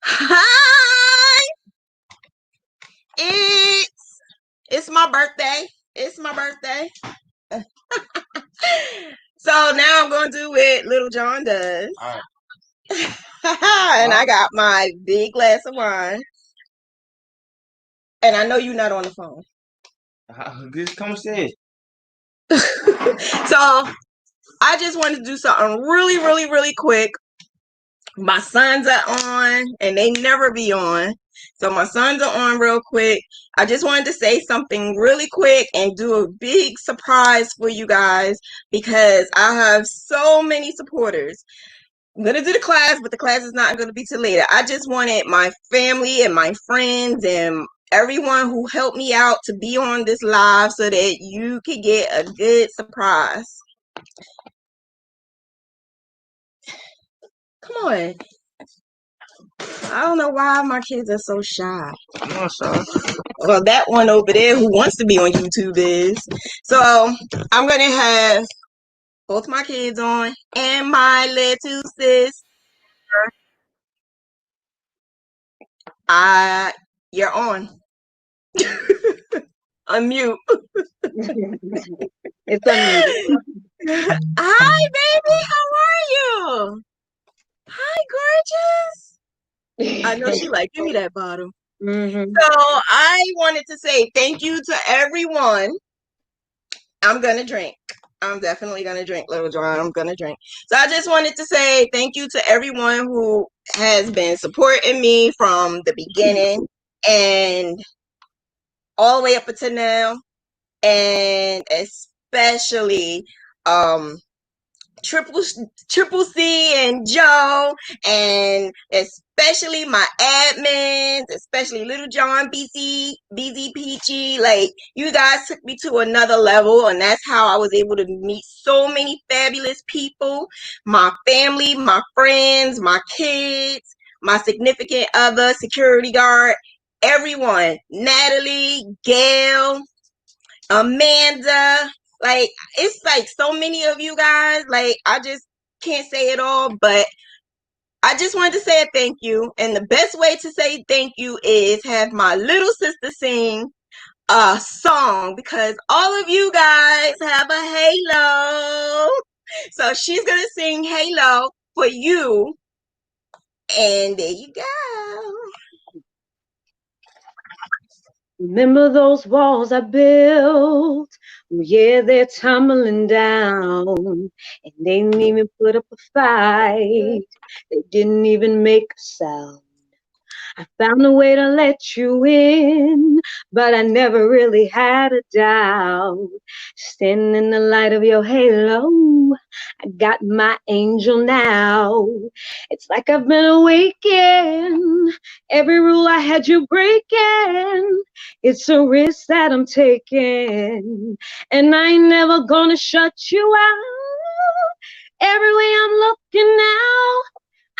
Hi! It's my birthday. It's my birthday. So now I'm gonna do what Little John does. All right. And I got my big glass of wine. And I know you're not on the phone. This conversation. So I just wanted to do something really quick. My sons are on and they never be on. So my sons are on real quick. I just wanted to say something really quick and do a big surprise for you guys because I have so many supporters. I'm going to do the class, but the class is not going to be till later. I just wanted my family and my friends and everyone who helped me out to be on this live so that you could get a good surprise. Come on. I don't know why my kids are so shy. No, sir. Well, that one over there who wants to be on YouTube is. So I'm going to have both my kids on and my little sis. You're on. Unmute. It's unmuted. Hi, baby. How are you? Hi, gorgeous. I know she like, give me that bottle. Mm-hmm. So I wanted to say thank you to everyone. I'm going to drink. I'm definitely going to drink, Little John. I'm going to drink. So I just wanted to say thank you to everyone who has been supporting me from the beginning and all the way up until now. And especially Triple C and Joe, and especially my admins, especially Little John, BZ Peachy. Like, you guys took me to another level, and that's how I was able to meet so many fabulous people. My family, my friends, my kids, my significant other, security guard, everyone. Natalie, Gail, Amanda, like, it's like so many of you guys. Like, I just can't say it all, but I just wanted to say a thank you. And the best way to say thank you is have my little sister sing a song because all of you guys have a halo. So she's going to sing Halo for you. And there you go. Remember those walls I built? Oh, yeah, they're tumbling down. And they didn't even put up a fight. They didn't even make a sound. I found a way to let you in, but I never really had a doubt. Standing in the light of your halo, I got my angel now. It's like I've been awakened. Every rule I had you breaking, it's a risk that I'm taking, and I ain't never gonna shut you out. Everywhere I'm looking now,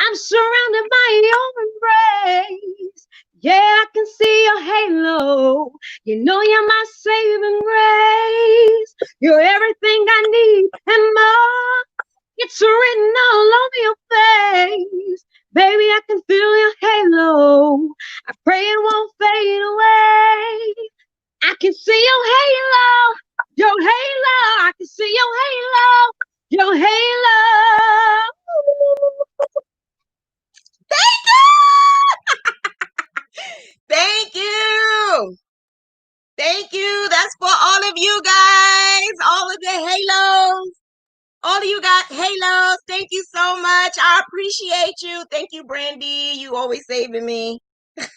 I'm surrounded by your embrace. Yeah, I can see your halo. You know you're my saving grace. You're everything I need and more. It's written all over your face. Baby, I can feel your halo. I pray it won't fade away. I can see your halo. Your halo. I can see your halo. Your halo. Thank you. Thank you. That's for all of you guys. All of the halos. All of you got halos. Thank you so much. I appreciate you. Thank you, Brandy. You always saving me.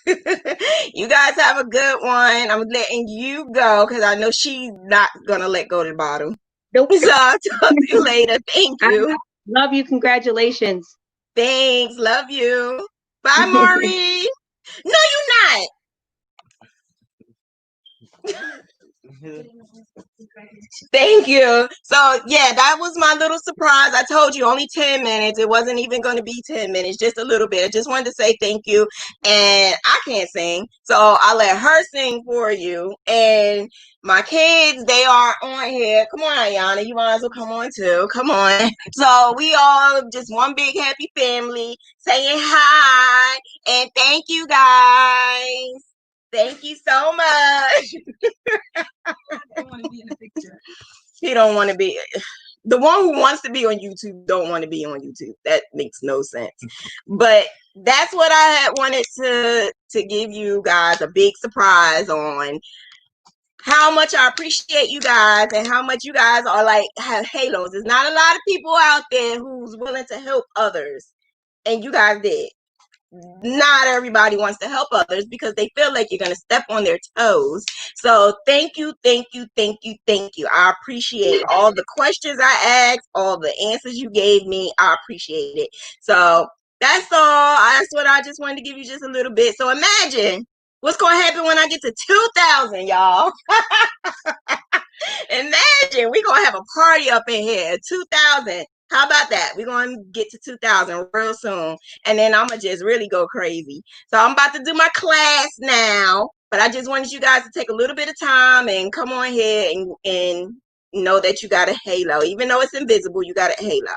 You guys have a good one. I'm letting you go because I know she's not going to let go to the bottom. Nope. So I'll talk to you later. Thank you. Love you. Congratulations. Thanks. Love you. Bye, Maury. No, you're not. Thank you. So yeah, that was my little surprise. I told you only 10 minutes. It wasn't even going to be 10 minutes, just a little bit. I just wanted to say thank you. And I can't sing, so I let her sing for you. And my kids, they are on here. Come on, Ayana, you might as well come on too. Come on. So we all just one big happy family saying hi and thank you guys. Thank you so much. I want to be in the picture. He don't want to be. The one who wants to be on YouTube don't want to be on YouTube. That makes no sense. But that's what I had wanted to give you guys a big surprise on how much I appreciate you guys and how much you guys are like have halos. There's not a lot of people out there who's willing to help others, and you guys did. Not everybody wants to help others because they feel like you're going to step on their toes. So thank you, thank you, thank you, thank you. I appreciate all the questions I asked, all the answers you gave me. I appreciate it. So that's all. That's what I just wanted to give you, just a little bit. So imagine what's going to happen when I get to 2,000, y'all. Imagine we're going to have a party up in here, 2,000. How about that? We're going to get to 2,000 real soon. And then I'm going to just really go crazy. So I'm about to do my class now. But I just wanted you guys to take a little bit of time and come on here and know that you got a halo. Even though it's invisible, you got a halo.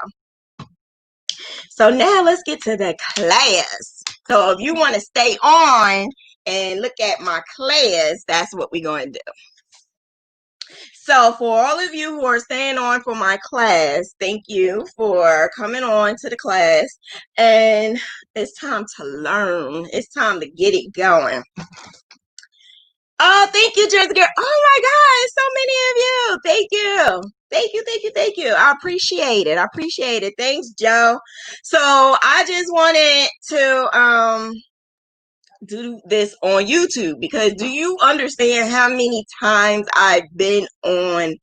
So now let's get to the class. So if you want to stay on and look at my class, that's what we're going to do. So for all of you who are staying on for my class, thank you for coming on to the class. And it's time to learn. It's time to get it going. Oh, thank you, Jersey Girl. Oh my God, so many of you. Thank you. Thank you, thank you, thank you. I appreciate it. I appreciate it. Thanks, Joe. So I just wanted to do this on YouTube because do you understand how many times I've been on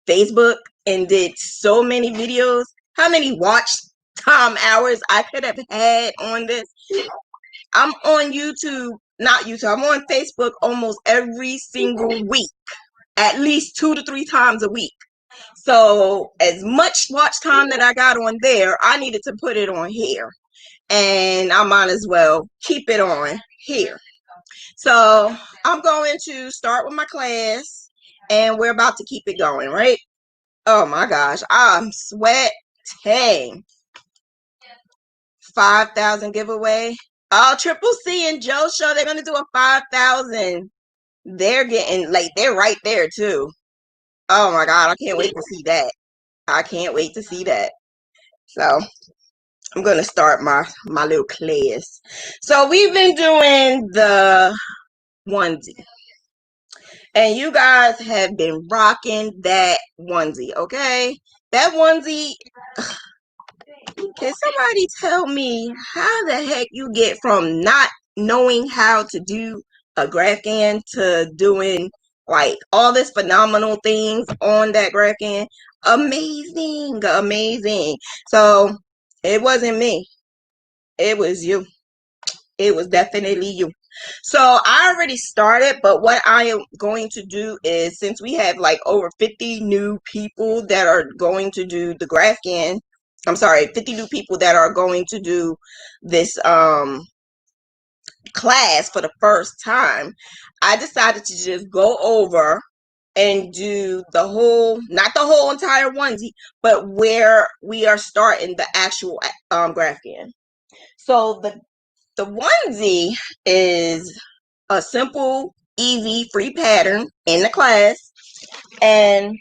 Facebook and did so many videos? How many watch time hours I could have had on this? I'm on YouTube, not YouTube, I'm on Facebook almost every single week, at least 2 to 3 times a week. So as much watch time that I got on there, I needed to put it on here. And I might as well keep it on here. So I'm going to start with my class and we're about to keep it going, right? Oh my gosh, I'm sweating. 5,000 giveaway. Oh, Triple C and Joe Show, they're going to do a 5,000. They're getting, like, they're right there too. Oh my God, I can't wait to see that. I can't wait to see that. So I'm going to start my little class. So we've been doing the onesie. And you guys have been rocking that onesie, okay? That onesie, can somebody tell me how the heck you get from not knowing how to do a Grafcan to doing like all this phenomenal things on that Grafcan? Amazing, amazing. So it wasn't me. It was you. It was definitely you. So I already started, but what I am going to do is, since we have like over 50 new people that are going to do the Grafcan, I'm sorry, 50 new people that are going to do this class for the first time, I decided to just go over and do the whole, not the whole entire onesie, but where we are starting the actual Grafcan. So the onesie is a simple, easy, free pattern in the class. And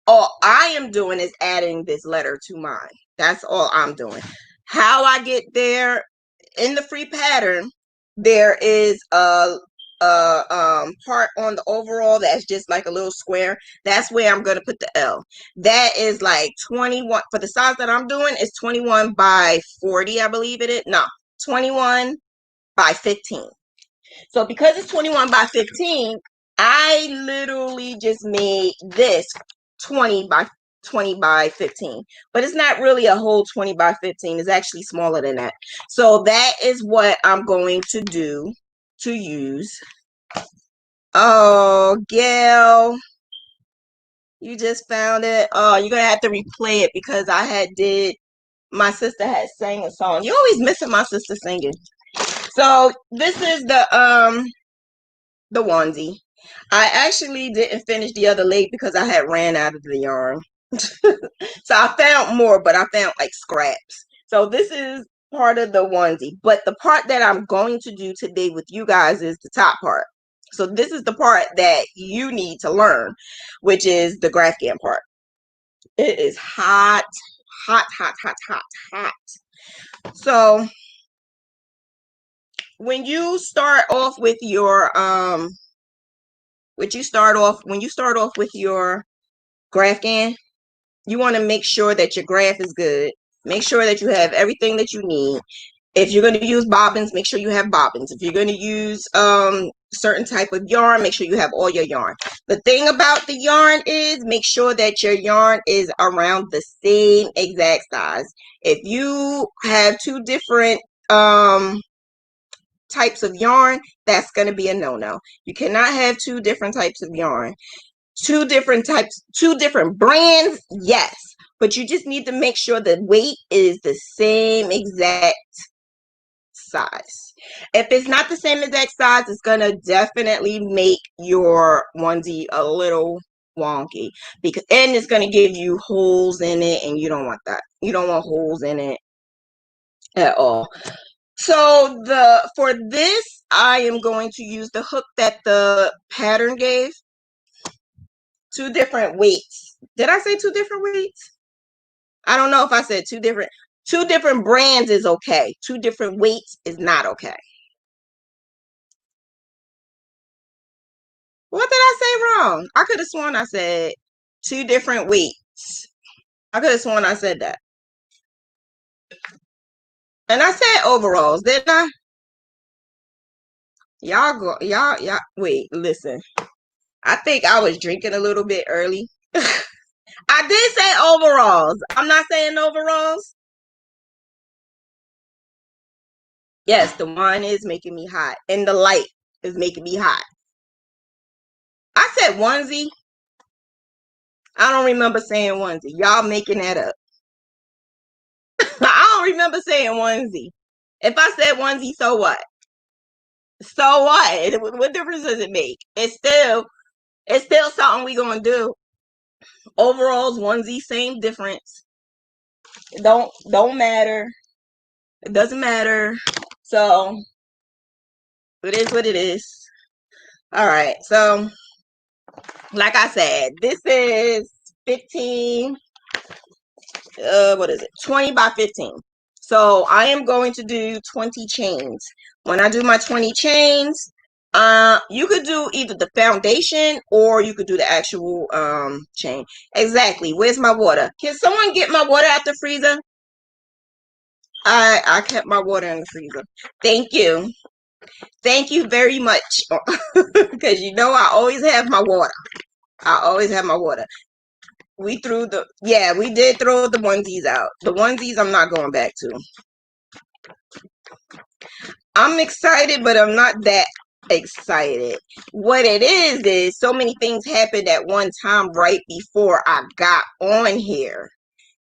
all I am doing is adding this letter to mine. That's all I'm doing. How I get there, in the free pattern, there is a part on the overall that's just like a little square. That's where I'm going to put the L. That is like 21, for the size that I'm doing, is 21 by 40, I believe it is. No, 21 by 15. So because it's 21 by 15, I literally just made this 20 by 15. But it's not really a whole 20 by 15. It's actually smaller than that. So that is what I'm going to do to use Oh, Gail, you just found it. Oh, you're gonna have to replay it because my sister had sang a song. You always missing my sister singing. So this is the onesie. I actually didn't finish the other leg because I had ran out of the yarn. So I found more, but I found like scraps. So this is part of the onesie. But the part that I'm going to do today with you guys is the top part. So this is the part that you need to learn, which is the Grafghan part. It is hot, hot, hot, hot, hot, hot. So when you start off with your when you start off with your Grafghan, you want to make sure that your graph is good. Make sure that you have everything that you need. If you're going to use bobbins, make sure you have bobbins. If you're going to use certain type of yarn, make sure you have all your yarn. The thing about the yarn is make sure that your yarn is around the same exact size. If you have two different types of yarn, that's going to be a no-no. You cannot have two different types of yarn. Two different brands, yes, but you just need to make sure the weight is the same exact size. If it's not the same exact size, it's gonna definitely make your onesie a little wonky, and it's gonna give you holes in it, and you don't want that. You don't want holes in it at all. So for this, I am going to use the hook that the pattern gave. Two different weights. Did I say two different weights? I don't know if I said two different brands is okay. Two different weights is not okay. What did I say wrong? I could have sworn I said two different weights. I could have sworn I said that. And I said overalls, didn't I? Y'all, wait, listen. I think I was drinking a little bit early. I did say overalls. I'm not saying overalls. Yes, the wine is making me hot. And the light is making me hot. I said onesie. I don't remember saying onesie. Y'all making that up. I don't remember saying onesie. If I said onesie, so what? So what? What difference does it make? It's still something we gonna do. Overalls, onesie, same difference. It don't matter. It doesn't matter. So it is what it is. All right. So like I said, this is 15. What is it? 20 by 15. So I am going to do 20 chains. When I do my 20 chains, you could do either the foundation or you could do the actual chain. Exactly. Where's my water? Can someone get my water out the freezer? I kept my water in the freezer. Thank you. Thank you very much. Because you know I always have my water. I always have my water. We did throw the onesies out. The onesies I'm not going back to. I'm excited, but I'm not that excited. What it is so many things happened at one time right before I got on here.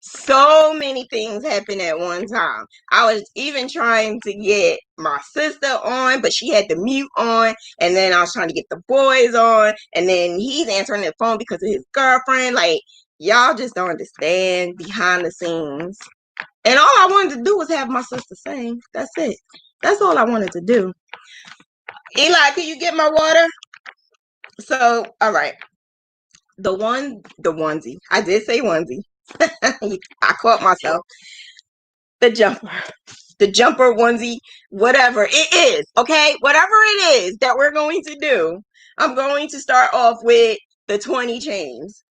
So many things happened at one time. I was even trying to get my sister on, but she had the mute on, and then I was trying to get the boys on, and then he's answering the phone because of his girlfriend. Like, y'all just don't understand behind the scenes. And all I wanted to do was have my sister sing. That's it. That's all I wanted to do. Eli, can you get my water? So, all right. The onesie. I did say onesie. I caught myself. The jumper onesie, whatever it is, okay? Whatever it is that we're going to do, I'm going to start off with the 20 chains.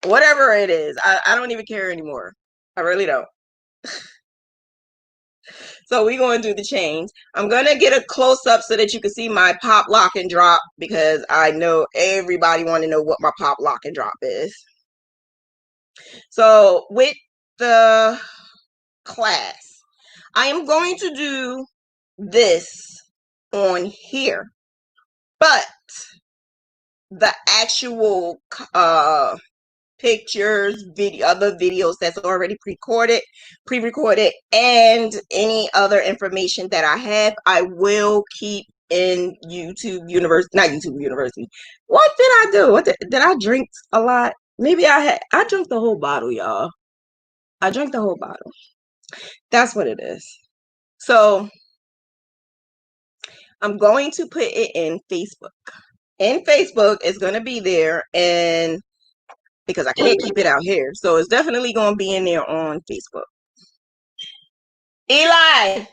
Whatever it is. I don't even care anymore. I really don't. So we're going to do the chains. I'm going to get a close-up so that you can see my pop, lock, and drop because I know everybody want to know what my pop, lock, and drop is. So with the class, I am going to do this on here, but the actual pictures, other videos that's already pre-recorded, and any other information that I have, I will keep in YouTube University, not YouTube University. What did I do? Did I drink a lot? Maybe I drank the whole bottle, y'all. I drank the whole bottle. That's what it is. So I'm going to put it in Facebook. In Facebook, it's going to be there, and because I can't keep it out here, so it's definitely going to be in there on Facebook. Eli,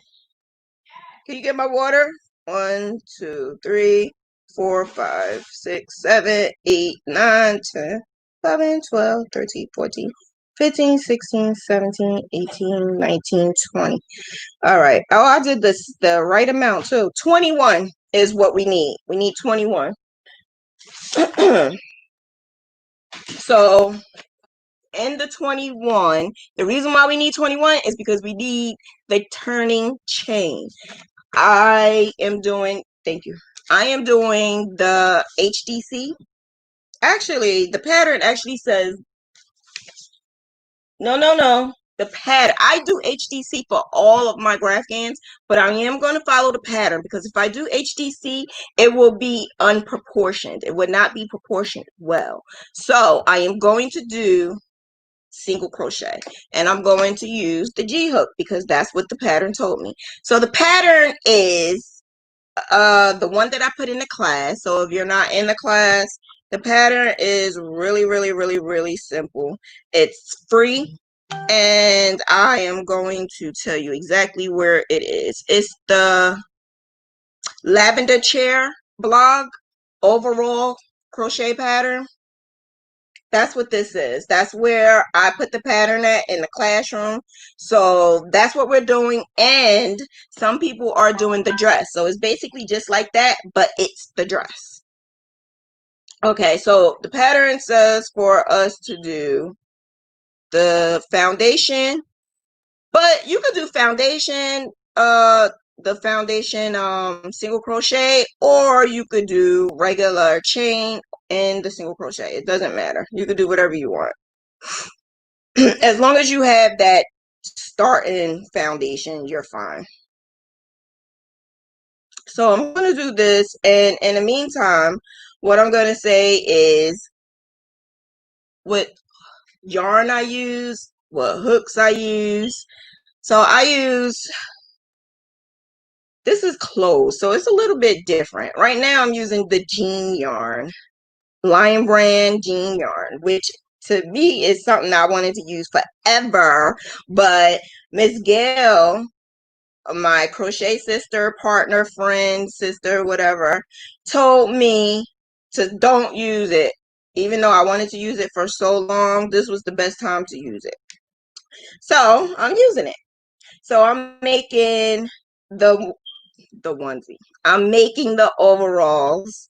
can you get my water? 1, 2, 3, 4, 5, 6, 7, 8, 9, 10, 11, 12, 13, 14, 15, 16, 17, 18, 19, 20. All right. Oh, I did the right amount too. 21 is what we need. We need 21. So in the 21, the reason why we need 21 is because we need the turning chain. I am doing, thank you. I am doing the HDC. Actually, the pattern actually says, no. The pattern, I do HDC for all of my graph gans, but I am going to follow the pattern, because if I do HDC, it will be unproportioned. It would not be proportioned well. So I am going to do single crochet, and I'm going to use the G hook because that's what the pattern told me. So the pattern is the one that I put in the class. So if you're not in the class, the pattern is really simple. It's free, and I am going to tell you exactly where it is. It's the Lavender Chair blog overall crochet pattern. That's what this is. That's where I put the pattern at in the classroom. So that's what we're doing. And some people are doing the dress. So it's basically just like that, but it's the dress. Okay, so the pattern says for us to do the foundation, but you could do foundation, the foundation single crochet, or you could do regular chain and the single crochet. It doesn't matter. You could do whatever you want. As long as you have that starting foundation, you're fine. So I'm going to do this, and in the meantime, what I'm going to say is what yarn I use, what hooks I use. So I use, this is closed, so it's a little bit different. Right now I'm using the jean yarn, Lion Brand jean yarn, which to me is something I wanted to use forever, but Miss Gail, my crochet sister, partner, friend, sister, whatever, told me to don't use it. Even though I wanted to use it for so long, this was the best time to use it. So I'm using it. So I'm making the onesie. I'm making the overalls.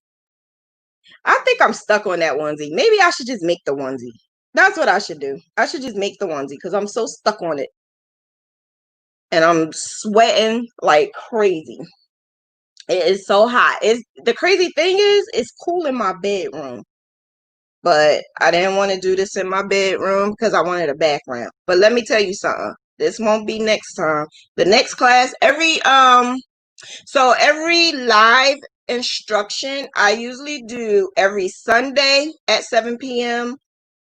I think I'm stuck on that onesie. Maybe I should just make the onesie. That's what I should do. I should just make the onesie because I'm so stuck on it. And I'm sweating like crazy. It is so hot. The crazy thing is, it's cool in my bedroom. But I didn't want to do this in my bedroom because I wanted a background. But let me tell you something. This won't be next time. The next class, every live instruction I usually do every Sunday at 7 p.m.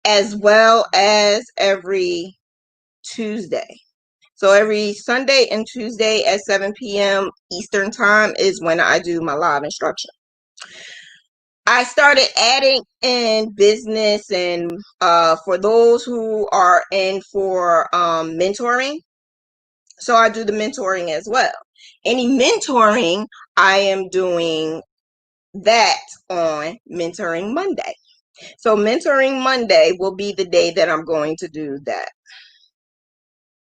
as well as every Tuesday. So every Sunday and Tuesday at 7 p.m. Eastern time is when I do my live instruction. I started adding in business, and for those who are in for mentoring, so I do the mentoring as well. Any mentoring, I am doing that on Mentoring Monday. So Mentoring Monday will be the day that I'm going to do that.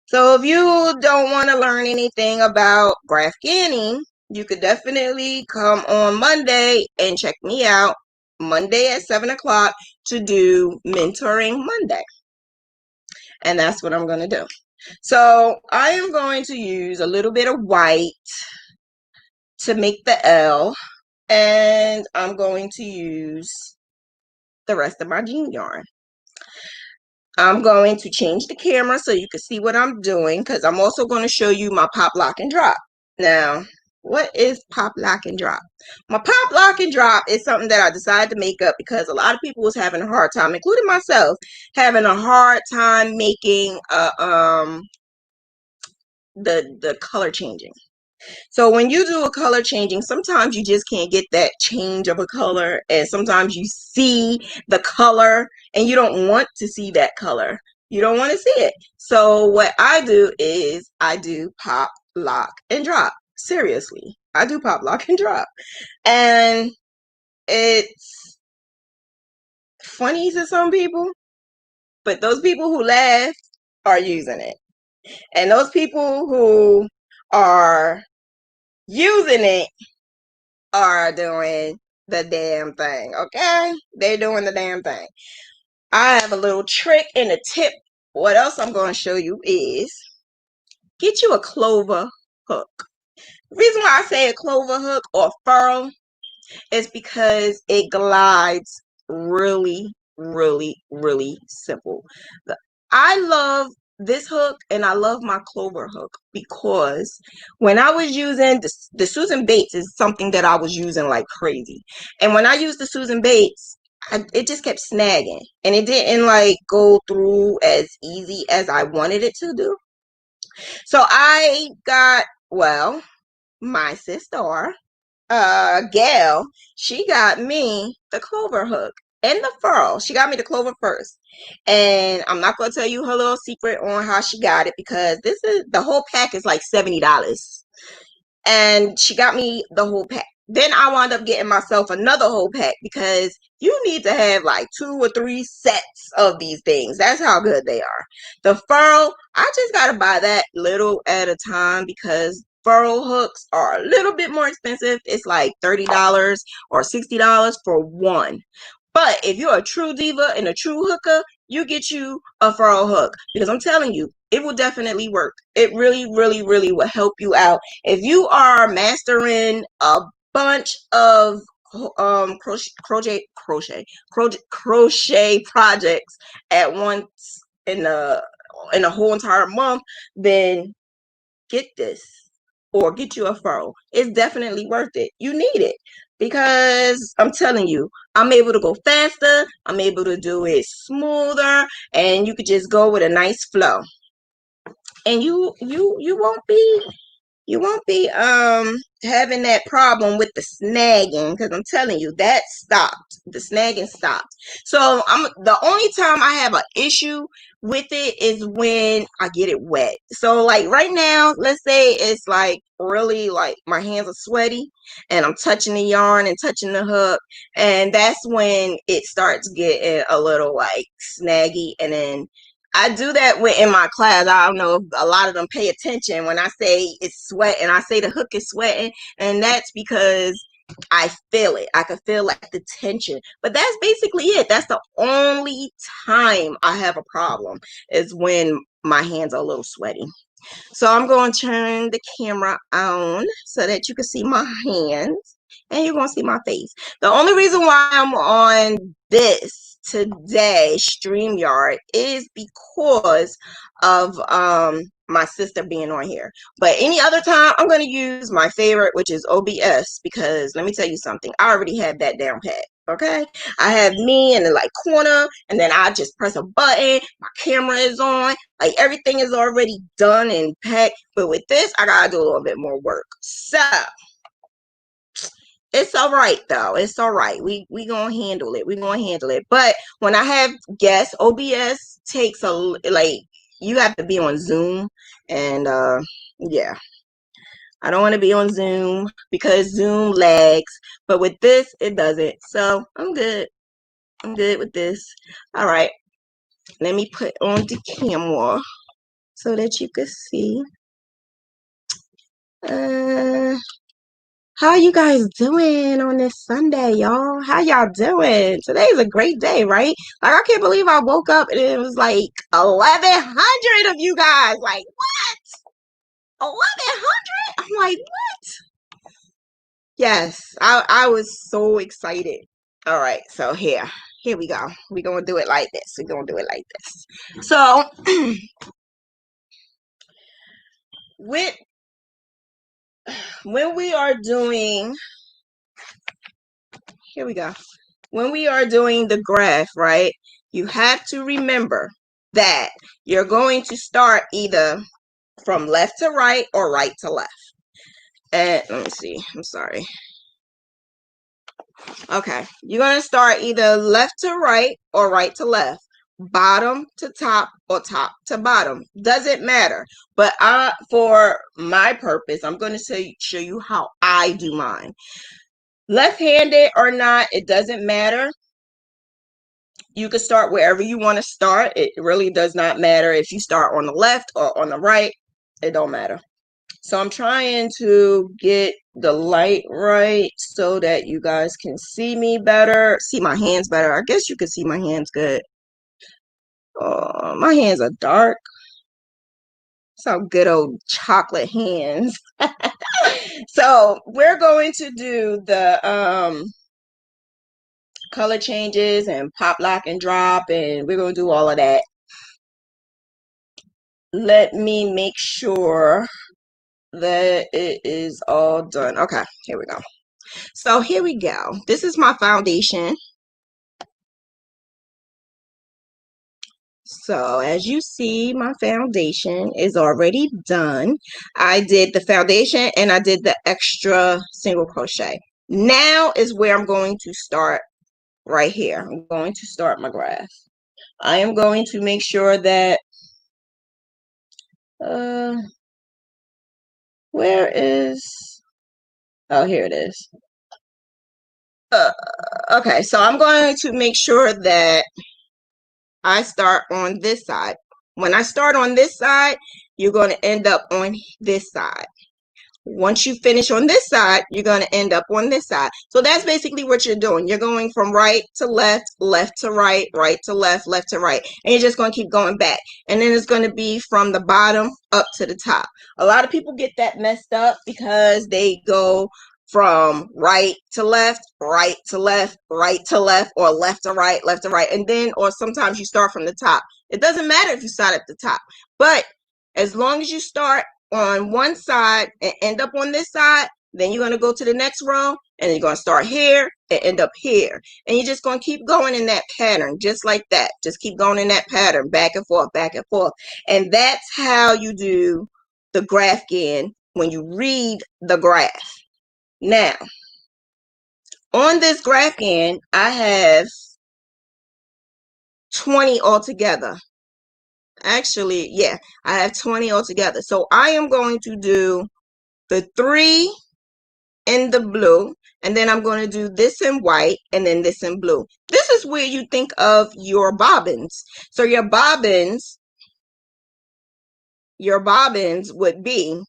So if you don't want to learn anything about graph ganning, you could definitely come on Monday and check me out Monday at 7 o'clock to do Mentoring Monday. And that's what I'm going to do. So I am going to use a little bit of white to make the L. and I'm going to use the rest of my jean yarn. I'm going to change the camera so you can see what I'm doing, because I'm also going to show you my pop, lock, and drop. Now, what is pop, lock, and drop? My pop, lock, and drop is something that I decided to make up because a lot of people was having a hard time, including myself, having a hard time making the color changing. So when you do a color changing, sometimes you just can't get that change of a color, and sometimes you see the color and you don't want to see that color. You don't want to see it. So what I do is I do pop, lock, and drop. Seriously, I do pop, lock, and drop. And it's funny to some people, but those people who laugh are using it. And those people who are using it are doing the damn thing, okay? They're doing the damn thing. I have a little trick and a tip. What else I'm going to show you is get you a clover hook. The reason why I say a clover hook or furl is because it glides really, really, really simple. I love this hook and I love my clover hook because when I was using the Susan Bates is something that I was using like crazy. And when I used the Susan Bates, it just kept snagging and it didn't like go through as easy as I wanted it to do. So I got, well, my sister, Gail, she got me the clover hook and the furl. She got me the clover first. And I'm not going to tell you her little secret on how she got it because the whole pack is like $70. And she got me the whole pack. Then I wound up getting myself another whole pack because you need to have like 2 or 3 sets of these things. That's how good they are. The furl, I just got to buy that little at a time because furl hooks are a little bit more expensive. It's like $30 or $60 for one. But if you're a true diva and a true hooker, you get you a furl hook because I'm telling you, it will definitely work. It really, really, really will help you out. If you are mastering a bunch of crochet projects at once in a whole entire month, then get this or get you a furl. It's definitely worth it. You need it because I'm telling you, I'm able to go faster. I'm able to do it smoother, and you could just go with a nice flow. And you won't be having that problem with the snagging because I'm telling you that stopped. The snagging stopped. So the only time I have an issue with it is when I get it wet. So like right now, let's say it's like really like my hands are sweaty and I'm touching the yarn and touching the hook, and that's when it starts getting a little like snaggy. And then I do that in my class. I don't know if a lot of them pay attention when I say it's sweating. I say the hook is sweating, and that's because I feel it. I can feel like the tension. But that's basically it. That's the only time I have a problem is when my hands are a little sweaty. So I'm going to turn the camera on so that you can see my hands and you're going to see my face. The only reason why I'm on this today, StreamYard, is because of my sister being on here. But any other time, I'm going to use my favorite, which is OBS, because let me tell you something. I already have that down pat. Okay, I have me in the like corner, and then I just press a button. My camera is on, like everything is already done and packed. But with this, I gotta do a little bit more work. So it's all right though. It's all right. We gonna handle it. We gonna handle it. But when I have guests, OBS takes you have to be on Zoom, and yeah. I don't want to be on Zoom because Zoom lags, but with this, it doesn't. So I'm good. I'm good with this. All right. Let me put on the camera so that you can see. How you guys doing on this Sunday, y'all? How y'all doing? Today's a great day, right? Like, I can't believe I woke up and it was like 1,100 of you guys. Like, what? 1,100? I'm like, what? Yes, I was so excited. All right, so here we go. We're gonna do it like this. We're gonna do it like this. So with when we are doing, here we go. When we are doing the graph, right, you have to remember that you're going to start either from left to right or right to left. And let me see, I'm sorry. Okay, you're going to start either left to right or right to left, bottom to top or top to bottom. Doesn't matter. But for my purpose, I'm going to show you how I do mine. Left-handed or not, it doesn't matter. You can start wherever you want to start. It really does not matter if you start on the left or on the right. It don't matter. So I'm trying to get the light right so that you guys can see me better, see my hands better. I guess you can see my hands good. My hands are dark. Some good old chocolate hands. So we're going to do the color changes and pop, lock, and drop, and we're going to do all of that. Let me make sure that it is all done. Okay, here we go. So here we go. This is my foundation. So as you see, my foundation is already done. I did the foundation and I did the extra single crochet. Now is where I'm going to start right here. I'm going to start my graph. I am going to make sure that where is, oh, here it is. Okay, so I'm going to make sure that I start on this side. When I start on this side, you're going to end up on this side. Once you finish on this side, you're going to end up on this side. So that's basically what you're doing. You're going from right to left, left to right, right to left, left to right. And you're just going to keep going back. And then it's going to be from the bottom up to the top. A lot of people get that messed up because they go from right to left, right to left, right to left, or left to right, left to right. And then, or sometimes you start from the top. It doesn't matter if you start at the top. But as long as you start on one side and end up on this side, then you're going to go to the next row and you're going to start here and end up here. And you're just going to keep going in that pattern, just like that. Just keep going in that pattern, back and forth, back and forth. And that's how you do the graph again when you read the graph. Now, on this graph again, I have 20 altogether. Actually, yeah, I have 20 altogether. So I am going to do the 3 in the blue, and then I'm going to do this in white and then this in blue. This is where you think of your bobbins. So your bobbins would be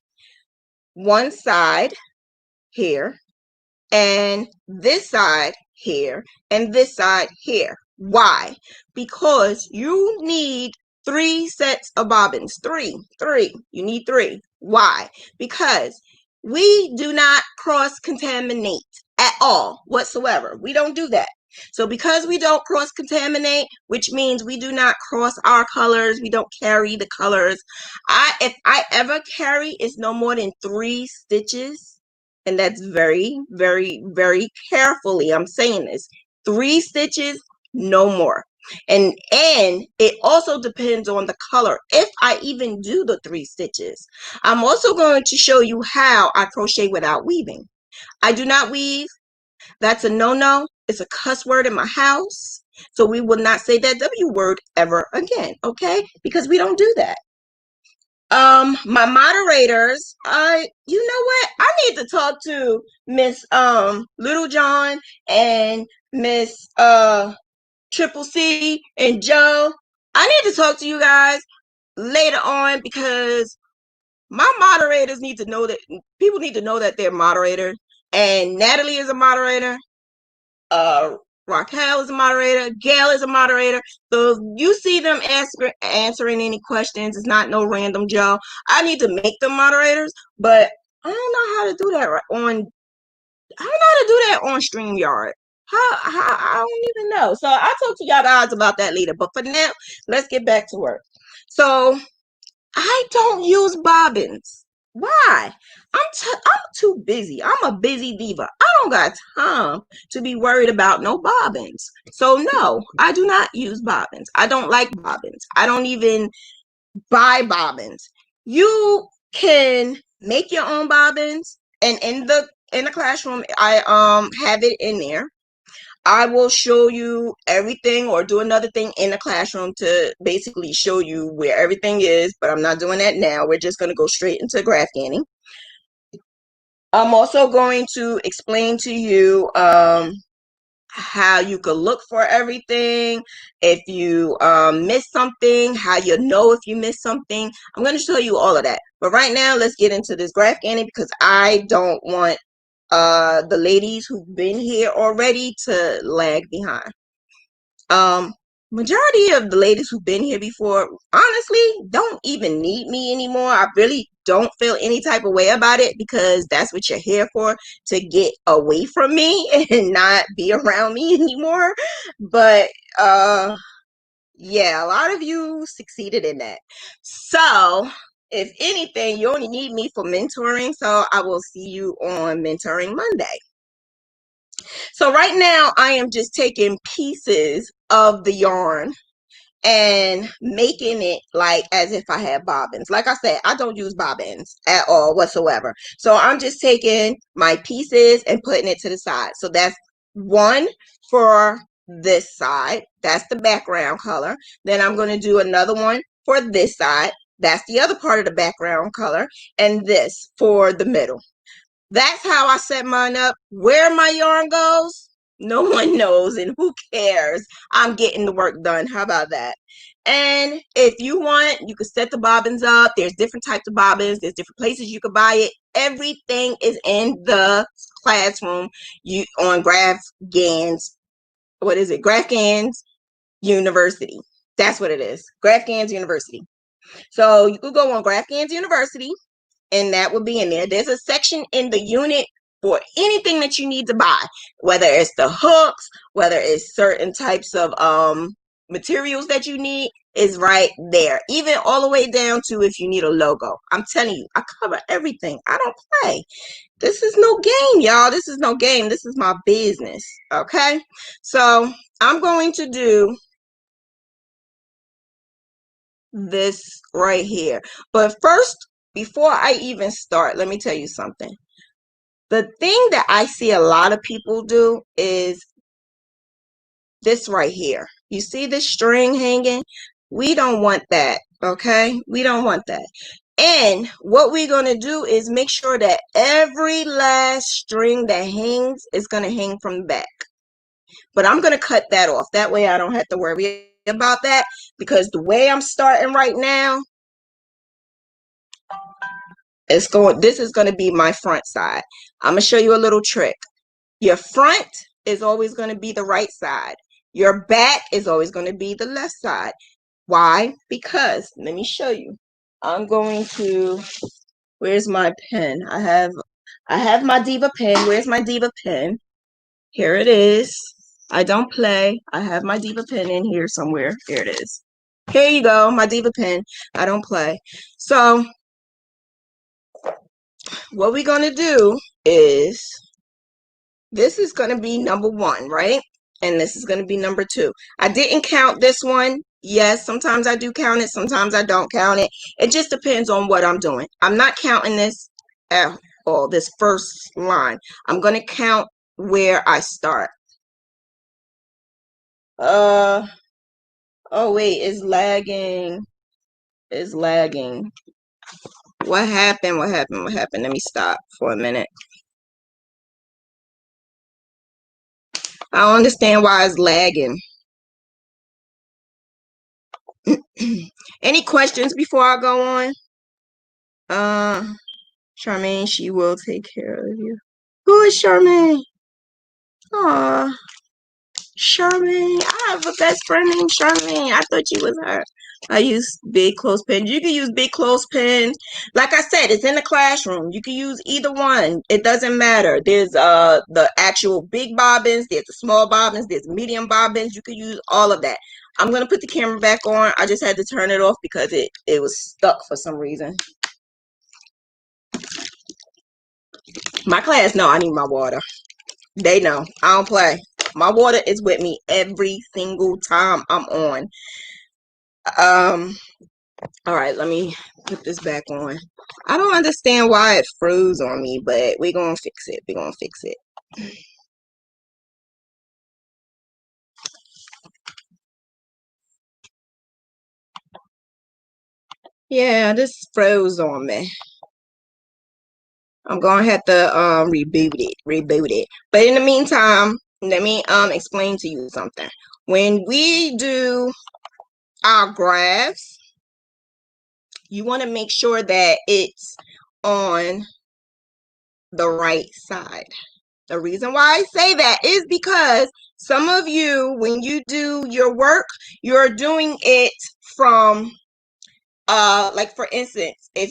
one side here and this side here and this side here. Why? Because you need 3 sets of bobbins. Three. You need 3. Why? Because we do not cross-contaminate at all whatsoever. We don't do that. So because we don't cross-contaminate, which means we do not cross our colors, we don't carry the colors. If I ever carry, it's no more than 3 stitches. And that's very, very, very carefully. I'm saying this. 3 stitches, no more. And it also depends on the color, if I even do the 3 stitches. I'm also going to show you how I crochet without weaving. I do not weave. That's a no-no. It's a cuss word in my house. So we will not say that W word ever again, okay? Because we don't do that. My moderators, you know what? I need to talk to Miss Little John and Miss Triple C and Joe. I need to talk to you guys later on because my moderators need to know that people need to know that they're moderators. And Natalie is a moderator. Raquel is a moderator. Gail is a moderator. So if you see them answering any questions, it's not no random Joe. I need to make them moderators, but I don't know how to do that on I don't know how to do that on StreamYard. How I don't even know. So I'll talk to y'all guys about that later. But for now, let's get back to work. So I don't use bobbins. Why? I'm too busy. I'm a busy diva. I don't got time to be worried about no bobbins. So no, I do not use bobbins. I don't like bobbins. I don't even buy bobbins. You can make your own bobbins, and in the classroom I have it in there. I will show you everything or do another thing in the classroom to basically show you where everything is, but I'm not doing that now. We're just going to go straight into graph ganning. I'm also going to explain to you how you could look for everything. If you miss something, how you know if you miss something. I'm going to show you all of that. But right now, let's get into this graph ganning because I don't want the ladies who've been here already to lag behind. Majority of the ladies who've been here before honestly don't even need me anymore. I really don't feel any type of way about it because that's what you're here for, to get away from me and not be around me anymore. But yeah, a lot of you succeeded in that. So if anything, you only need me for mentoring, so I will see you on Mentoring Monday. So right now I am just taking pieces of the yarn and making it like as if I had bobbins. Like I said, I don't use bobbins at all whatsoever. So I'm just taking my pieces and putting it to the side. So that's one for this side. That's the background color. Then I'm going to do another one for this side. That's the other part of the background color. And this for the middle. That's how I set mine up. Where my yarn goes, no one knows, and who cares? I'm getting the work done. How about that? And if you want, you can set the bobbins up. There's different types of bobbins. There's different places you could buy it. Everything is in the classroom. You on Graph Gans. What is it? Graph Gans University. That's what it is. Graph Gans University. So you could go on Graph Gans University, and that will be in there. There's a section in the unit for anything that you need to buy, whether it's the hooks, whether it's certain types of materials that you need, is right there. Even all the way down to if you need a logo. I'm telling you, I cover everything. I don't play. This is no game, y'all. This is no game. This is my business. Okay? So I'm going to do this right here. But first, before I even start, let me tell you something. The thing that I see a lot of people do is this right here. You see this string hanging? We don't want that, okay? We don't want that. And what we're going to do is make sure that every last string that hangs is going to hang from the back. But I'm going to cut that off. That way I don't have to worry about that, because the way I'm starting right now, this is going to be my front side. I'm going to show you a little trick. Your front is always going to be the right side. Your back is always going to be the left side. Why? Because, let me show you. I'm going to, where's my pen? I have my Diva pen. Where's my Diva pen? Here it is. I don't play. I have my Diva pen in here somewhere. Here it is. Here you go, my Diva pen. I don't play. So what we're going to do is, this is going to be number 1, right? And this is going to be number 2. I didn't count this one. Yes, sometimes I do count it. Sometimes I don't count it. It just depends on what I'm doing. I'm not counting this at all, this first line. I'm going to count where I start. Oh wait, it's lagging. It's lagging. What happened? What happened? What happened? Let me stop for a minute. I don't understand why it's lagging. Any questions before I go on? Charmaine, she will take care of you. Who is Charmaine? Aw, Charmaine. I have a best friend named Charmaine. I thought you was her. I use big clothespin. You can use big clothespin. Like I said, it's in the classroom. You can use either one. It doesn't matter. There's the actual big bobbins. There's the small bobbins. There's medium bobbins. You can use all of that. I'm gonna put the camera back on. I just had to turn it off because it was stuck for some reason. My class know I need my water. They know I don't play. My water is with me every single time I'm on. All right, let me put this back on. I don't understand why it froze on me, but we're gonna fix it. We're gonna fix it. Yeah, this froze on me. I'm gonna have to reboot it. But in the meantime, let me explain to you something. When we do our graphs, you want to make sure that it's on the right side. The reason why I say that is because some of you, when you do your work, you're doing it from like for instance, if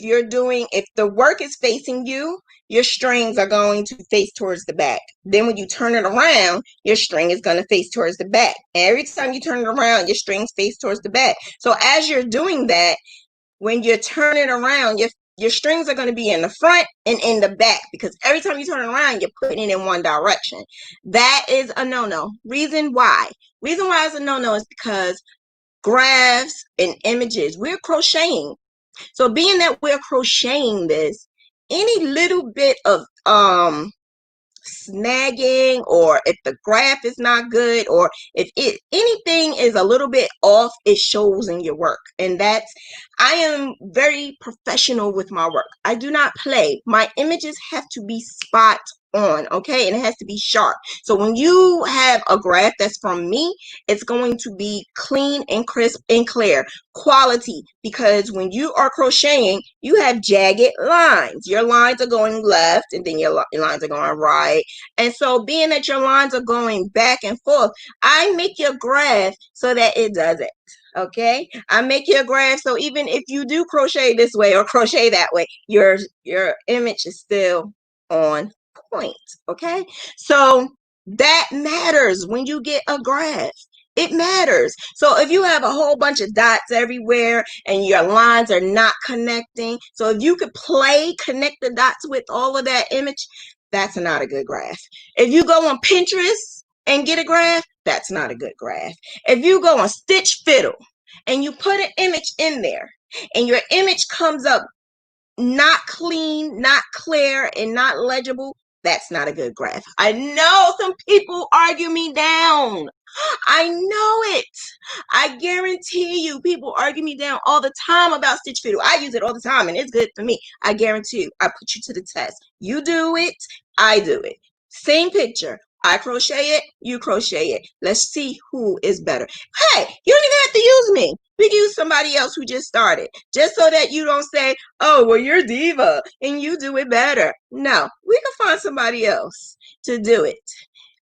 the work is facing you, your strings are going to face towards the back. Then when you turn it around, your string is going to face towards the back. Every time you turn it around, your strings face towards the back. So as you're doing that, when you turn it around, your strings are going to be in the front and in the back, because every time you turn it around, you're putting it in one direction. That is a no-no. Reason why it's a no-no is because graphs and images, we're crocheting. So being that we're crocheting this, any little bit of snagging, or if the graph is not good, or if anything is a little bit off, it shows in your work. And I am very professional with my work. I do not play. My images have to be spot on, okay? And it has to be sharp. So when you have a graph that's from me, it's going to be clean and crisp and clear. Quality, because when you are crocheting, you have jagged lines. Your lines are going left, and then your lines are going right. And so being that your lines are going back and forth, I make your graph so that it doesn't. Okay, I make your graph so even if you do crochet this way or crochet that way, your image is still on point. Okay, so that matters when you get a graph. It matters. So if you have a whole bunch of dots everywhere and your lines are not connecting, so if you could connect the dots with all of that image, that's not a good graph. If you go on Pinterest and get a graph, that's not a good graph. If you go on Stitch Fiddle and you put an image in there and your image comes up not clean, not clear, and not legible, that's not a good graph. I know some people argue me down. I know it. I guarantee you people argue me down all the time about Stitch Fiddle. I use it all the time and it's good for me. I guarantee you. I put you to the test. You do it, I do it. Same picture. I crochet it, you crochet it. Let's see who is better. Hey, you don't even have to use me. We can use somebody else who just started. Just so that you don't say, oh, well, you're Diva and you do it better. No, we can find somebody else to do it.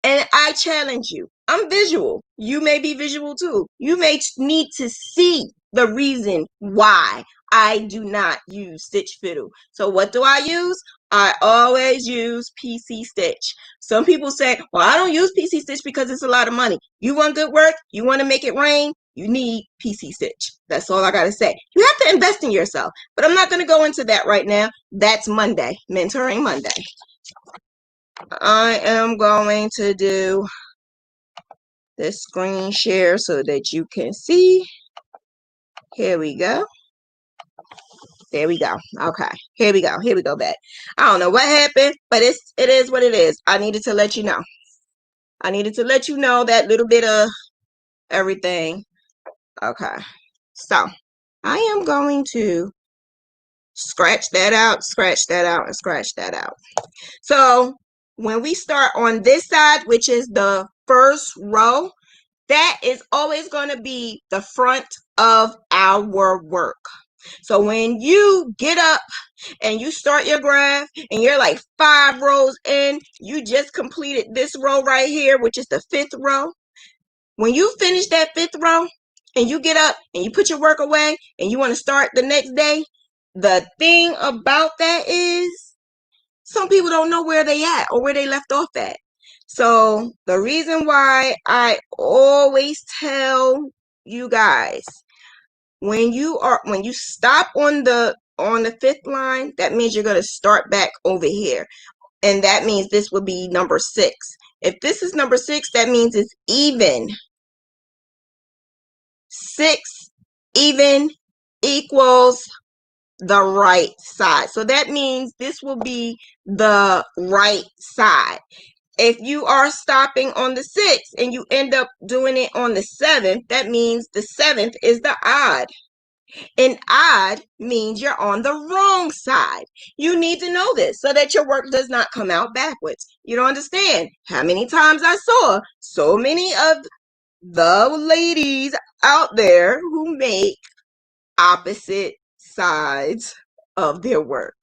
And I challenge you. I'm visual. You may be visual too. You may need to see the reason why I do not use Stitch Fiddle. So what do I use? I always use PC Stitch. Some people say, well, I don't use PC Stitch because it's a lot of money. You want good work? You want to make it rain? You need PC Stitch. That's all I got to say. You have to invest in yourself. But I'm not going to go into that right now. That's Monday, Mentoring Monday. I am going to do this screen share so that you can see. Here we go. There we go. Okay. Here we go. Here we go back. I don't know what happened, but it is what it is. I needed to let you know. I needed to let you know that little bit of everything. Okay. So I am going to scratch that out, and scratch that out. So when we start on this side, which is the first row, that is always going to be the front of our work. So when you get up and you start your graph and you're like 5 rows in, you just completed this row right here, which is the 5th row. When you finish that 5th row, and you get up and you put your work away and you want to start the next day, the thing about that is some people don't know where they at or where they left off at. So the reason why I always tell you guys, when you stop on the 5th line, that means you're going to start back over here. And that means this will be number 6. If this is number 6, that means it's even. 6 even equals the right side. So that means this will be the right side. If you are stopping on the 6th and you end up doing it on the 7th, that means the 7th is the odd. And odd means you're on the wrong side. You need to know this so that your work does not come out backwards. You don't understand how many times I saw so many of the ladies out there who make opposite sides of their work.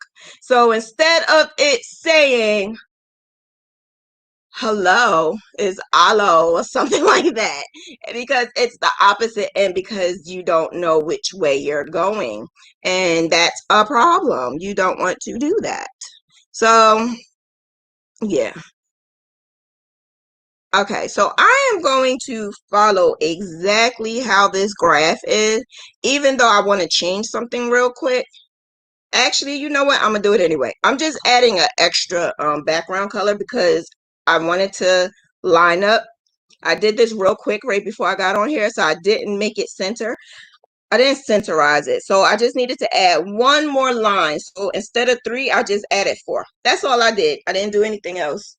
So instead of it saying hello, is alo or something like that, because it's the opposite and because you don't know which way you're going, and that's a problem. You don't want to do that. So yeah. Okay, so I am going to follow exactly how this graph is, even though I want to change something real quick. Actually, you know what? I'm going to do it anyway. I'm just adding an extra background color because I wanted to line up. I did this real quick right before I got on here, so I didn't make it center. I didn't centerize it, so I just needed to add one more line. So instead of 3, I just added 4. That's all I did. I didn't do anything else.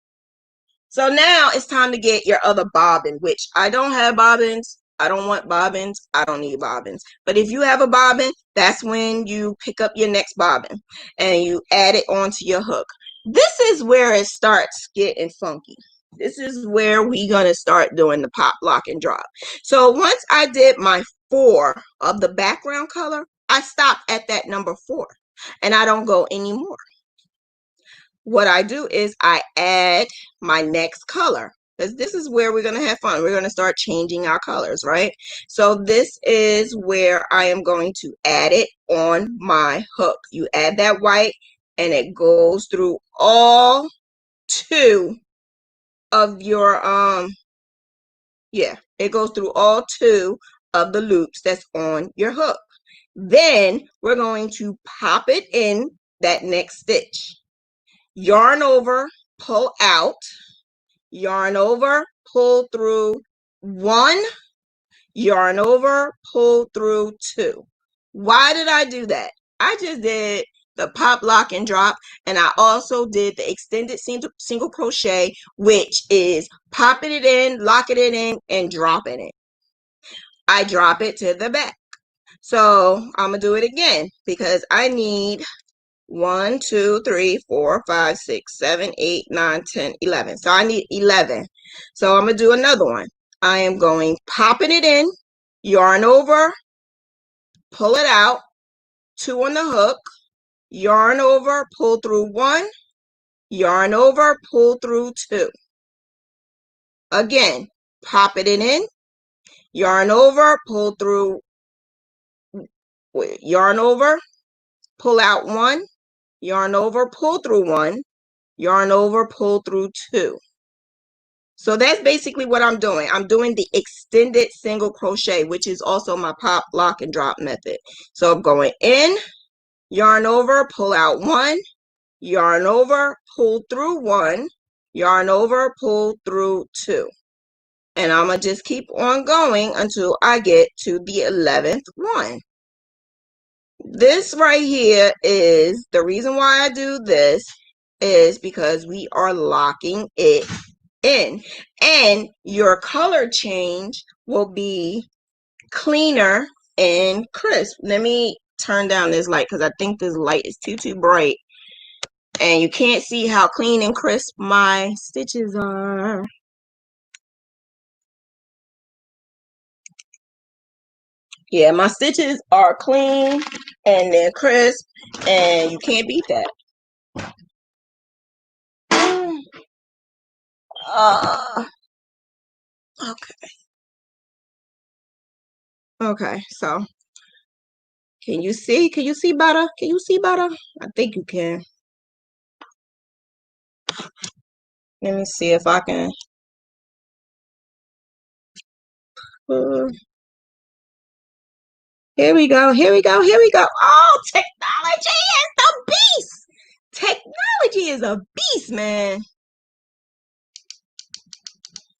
So now it's time to get your other bobbin, which I don't have bobbins. I don't want bobbins. I don't need bobbins. But if you have a bobbin, that's when you pick up your next bobbin and you add it onto your hook. This is where it starts getting funky. This is where we're going to start doing the pop, lock, and drop. So once I did my 4 of the background color, I stop at that number 4 and I don't go anymore. What I do is I add my next color, because this is where we're going to have fun. We're going to start changing our colors, right? So this is where I am going to add it on my hook. You add that white and it goes through all 2 of your it goes through all 2 of the loops that's on your hook. Then we're going to pop it in that next stitch. Yarn over, pull out, yarn over, pull through 1, yarn over, pull through 2. Why did I do that? I just did the pop, lock, and drop, and I also did the extended single crochet, which is popping it in, locking it in, and dropping it. I drop it to the back. So I'm going to do it again because I need 1, 2, 3, 4, 5, 6, 7, 8, 9, 10, 11. So I need 11. So I'm going to do another one. I am going popping it in, yarn over, pull it out, 2 on the hook, yarn over, pull through 1, yarn over, pull through 2. Again, popping it in, yarn over, pull through, yarn over, pull out 1, yarn over, pull through 1, yarn over, pull through 2. So that's basically what I'm doing. I'm doing the extended single crochet, which is also my pop, lock, and drop method. So I'm going in, yarn over, pull out 1, yarn over, pull through 1, yarn over, pull through 2. And I'm going to just keep on going until I get to the 11th one. This right here is the reason why I do this, is because we are locking it in, and your color change will be cleaner and crisp. Let me turn down this light because I think this light is too bright and you can't see how clean and crisp my stitches are. Yeah, my stitches are clean and they're crisp and you can't beat that. Okay. Okay, so can you see? Can you see better? Can you see better? I think you can. Let me see if I can. Here we go. Here we go. Here we go. Oh, technology is the beast. Technology is a beast, man.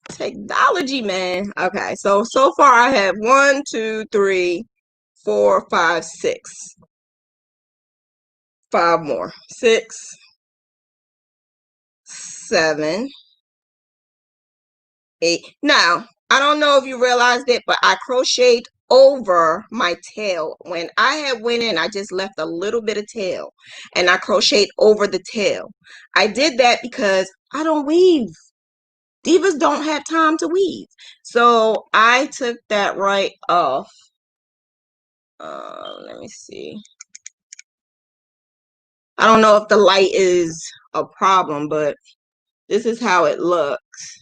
Technology, man. Okay, so far I have 1, 2, 3, 4, 5, 6. 5 more. 6, 7, 8. Now, I don't know if you realized it, but I crocheted over my tail. When I had went in, I just left a little bit of tail and I crocheted over the tail. I did that because I don't weave. Divas don't have time to weave. So I took that right off. Let me see. I don't know if the light is a problem, but this is how it looks.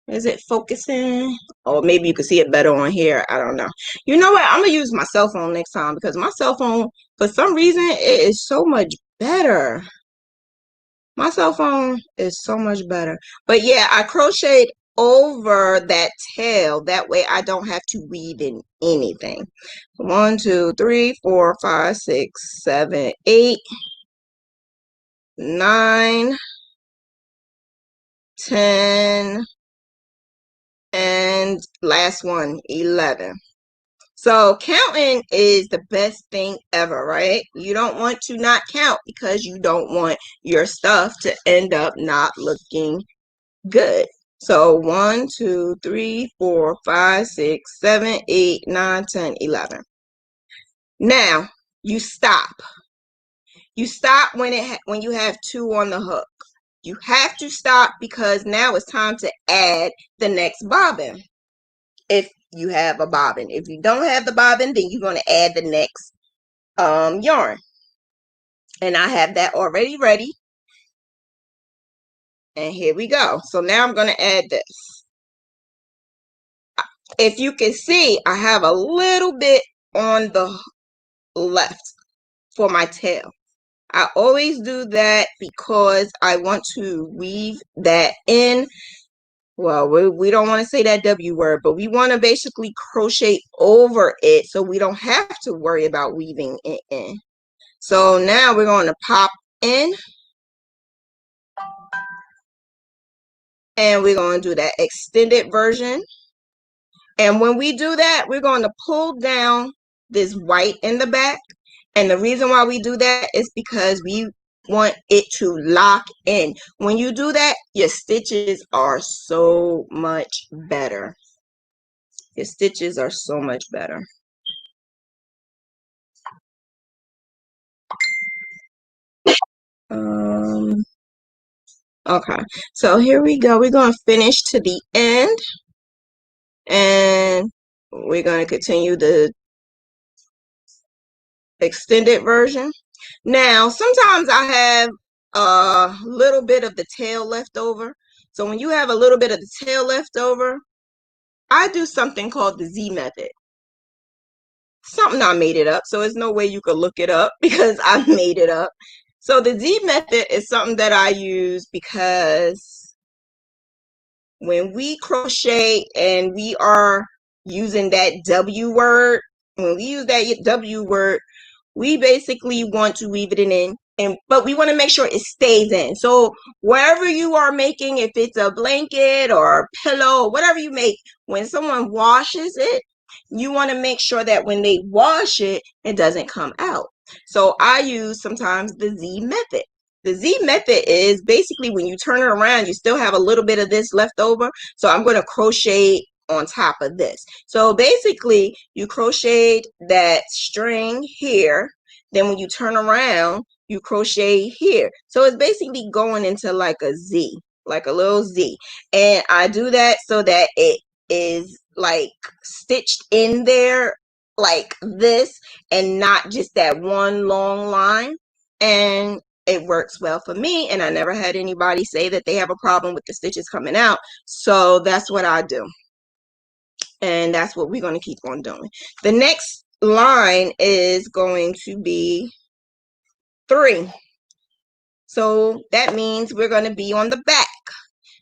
Is it focusing? Or maybe you can see it better on here. I don't know. You know what? I'm going to use my cell phone next time because my cell phone, for some reason, it is so much better. My cell phone is so much better. But yeah, I crocheted over that tail. That way I don't have to weave in anything. 1, 2, 3, 4, 5, 6, 7, 8, 9, 10, and last one, 11. So counting is the best thing ever, right? You don't want to not count because you don't want your stuff to end up not looking good. So 1, 2, 3, 4, 5, 6, 7, 8, 9, 10, 11. Now you stop. You stop when you have 2 on the hook. You have to stop because now it's time to add the next bobbin. If you have a bobbin. If you don't have the bobbin, then you're going to add the next yarn. And I have that already ready. And here we go. So now I'm going to add this. If you can see, I have a little bit on the left for my tail. I always do that because I want to weave that in. Well, we don't want to say that W word, but we want to basically crochet over it so we don't have to worry about weaving it in. So now we're going to pop in and we're going to do that extended version. And when we do that, we're going to pull down this white in the back. And the reason why we do that is because we want it to lock in. When you do that, your stitches are so much better. Your stitches are so much better. Okay, so here we go. We're going to finish to the end. And we're going to continue the extended version. Now, sometimes I have a little bit of the tail left over. So when you have a little bit of the tail left over, I do something called the Z method. Something I made it up, so there's no way you could look it up because I made it up. So the Z method is something that I use because when we crochet and we are using that W word, when we use that W word, we basically want to weave it in, but we want to make sure it stays in. So wherever you are making, if it's a blanket or a pillow, whatever you make, when someone washes it, you want to make sure that when they wash it, it doesn't come out. So I use sometimes the Z method. The Z method is basically when you turn it around, you still have a little bit of this left over. So I'm going to crochet on top of this. So basically you crocheted that string here, then when you turn around you crochet here. So it's basically going into like a Z, like a little Z. And I do that so that it is like stitched in there like this and not just that one long line. And it works well for me, and I never had anybody say that they have a problem with the stitches coming out. So that's what I do. And that's what we're going to keep on doing. The next line is going to be 3. So that means we're going to be on the back.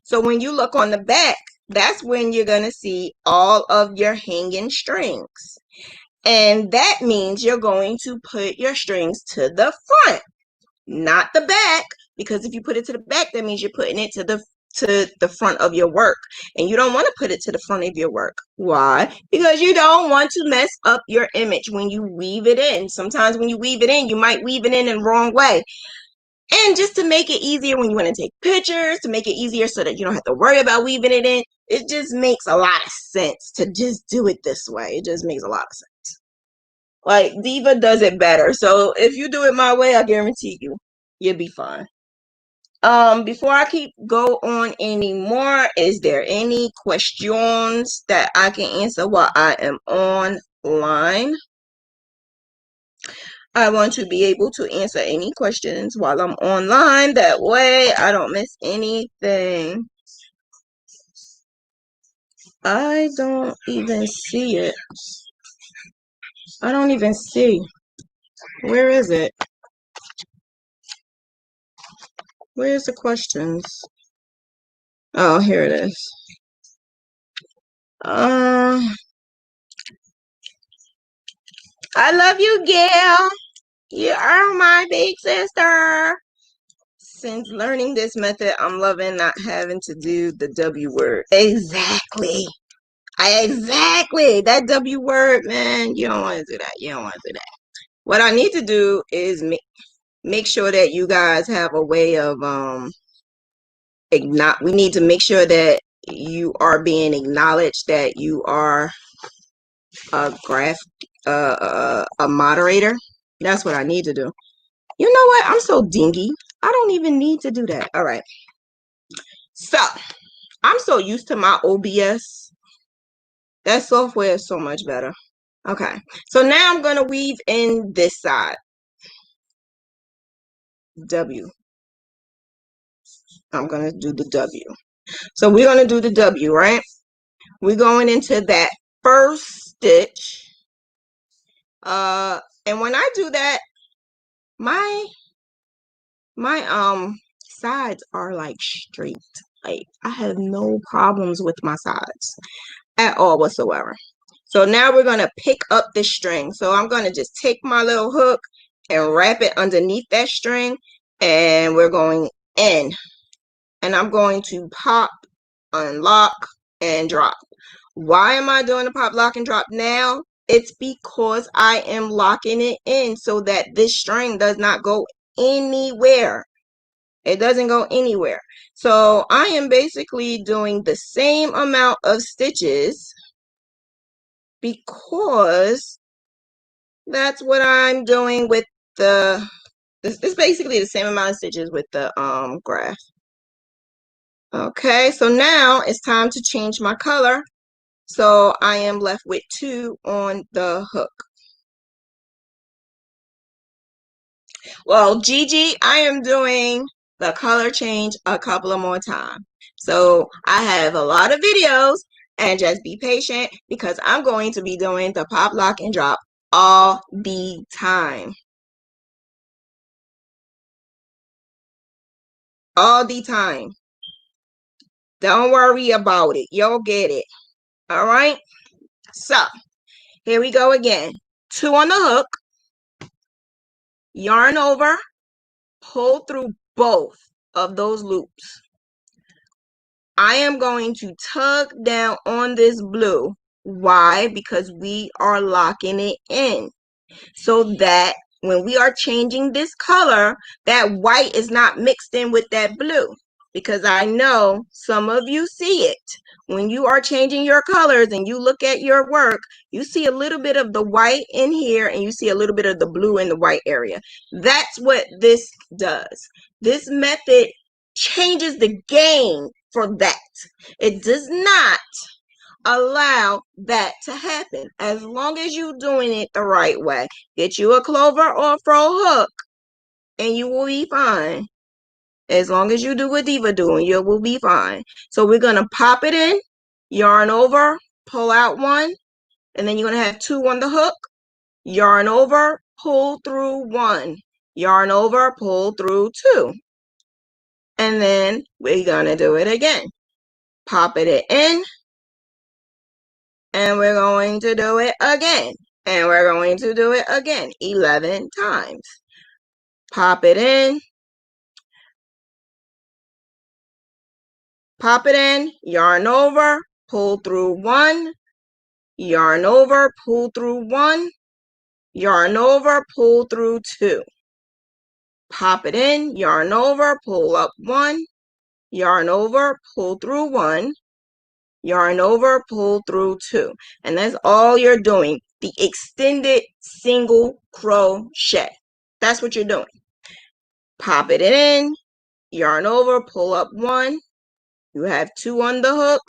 So when you look on the back, that's when you're going to see all of your hanging strings. And that means you're going to put your strings to the front, not the back, because if you put it to the back, that means you're putting it to the front of your work. And you don't want to put it to the front of your work. Why? Because you don't want to mess up your image when you weave it in. Sometimes when you weave it in, you might weave it in the wrong way. And just to make it easier when you want to take pictures, to make it easier so that you don't have to worry about weaving it in, it just makes a lot of sense to just do it this way. It just makes a lot of sense. Like, Diva does it better. So if you do it my way, I guarantee you'll be fine. Before I go on anymore, is there any questions that I can answer while I am online? I want to be able to answer any questions while I'm online. That way I don't miss anything. I don't even see it. I don't even see. Where is it? Where's the questions? Oh, here it is. I love you, Gail. You are my big sister. Since learning this method, I'm loving not having to do the W word. Exactly. Exactly. That W word, man, you don't want to do that. You don't want to do that. What I need to do is make sure that you guys have a way of we need to make sure that you are being acknowledged, that you are a moderator. That's what I need to do. You know what? I'm so dingy. I don't even need to do that. All right. So I'm so used to my OBS. That software is so much better. Okay. So now I'm going to weave in this side. W. I'm going to do the W. So we're going to do the W, right? We're going into that first stitch. And when I do that, my sides are like straight. Like, I have no problems with my sides at all whatsoever. So now we're going to pick up the string. So I'm going to just take my little hook and wrap it underneath that string, and we're going in. And I'm going to pop, unlock, and drop. Why am I doing the pop, lock, and drop now? It's because I am locking it in so that this string does not go anywhere. It doesn't go anywhere. So I am basically doing the same amount of stitches because that's what I'm doing with it's basically the same amount of stitches with the graph. Okay, so now it's time to change my color. So I am left with 2 on the hook. Well, Gigi, I am doing the color change a couple of more times. So I have a lot of videos, and just be patient because I'm going to be doing the pop, lock, and drop all the time. All the time. Don't worry about it. You'll get it. All right? So here we go again. 2 on the hook. Yarn over. Pull through both of those loops. I am going to tug down on this blue. Why? Because we are locking it in so that when we are changing this color, that white is not mixed in with that blue. Because I know some of you see it. When you are changing your colors and you look at your work, you see a little bit of the white in here and you see a little bit of the blue in the white area. That's what this does. This method changes the game for that. It does not allow that to happen as long as you're doing it the right way. Get you a clover or a fro hook and you will be fine. As long as you do what Diva doing, you will be fine. So we're going to pop it in, yarn over, pull out one, and then you're going to have 2 on the hook, yarn over, pull through 1, yarn over, pull through 2, and then we're going to do it again. Pop it in, and we're going to do it again, and we're going to do it again 11 times. Pop it in, pop it in, yarn over, pull through 1, yarn over, pull through 1, yarn over, pull through 2. Pop it in, yarn over, pull up 1, yarn over, pull through 1, yarn over, pull through 2. And that's all you're doing. The extended single crochet. That's what you're doing. Pop it in, yarn over, pull up 1. You have 2 on the hook.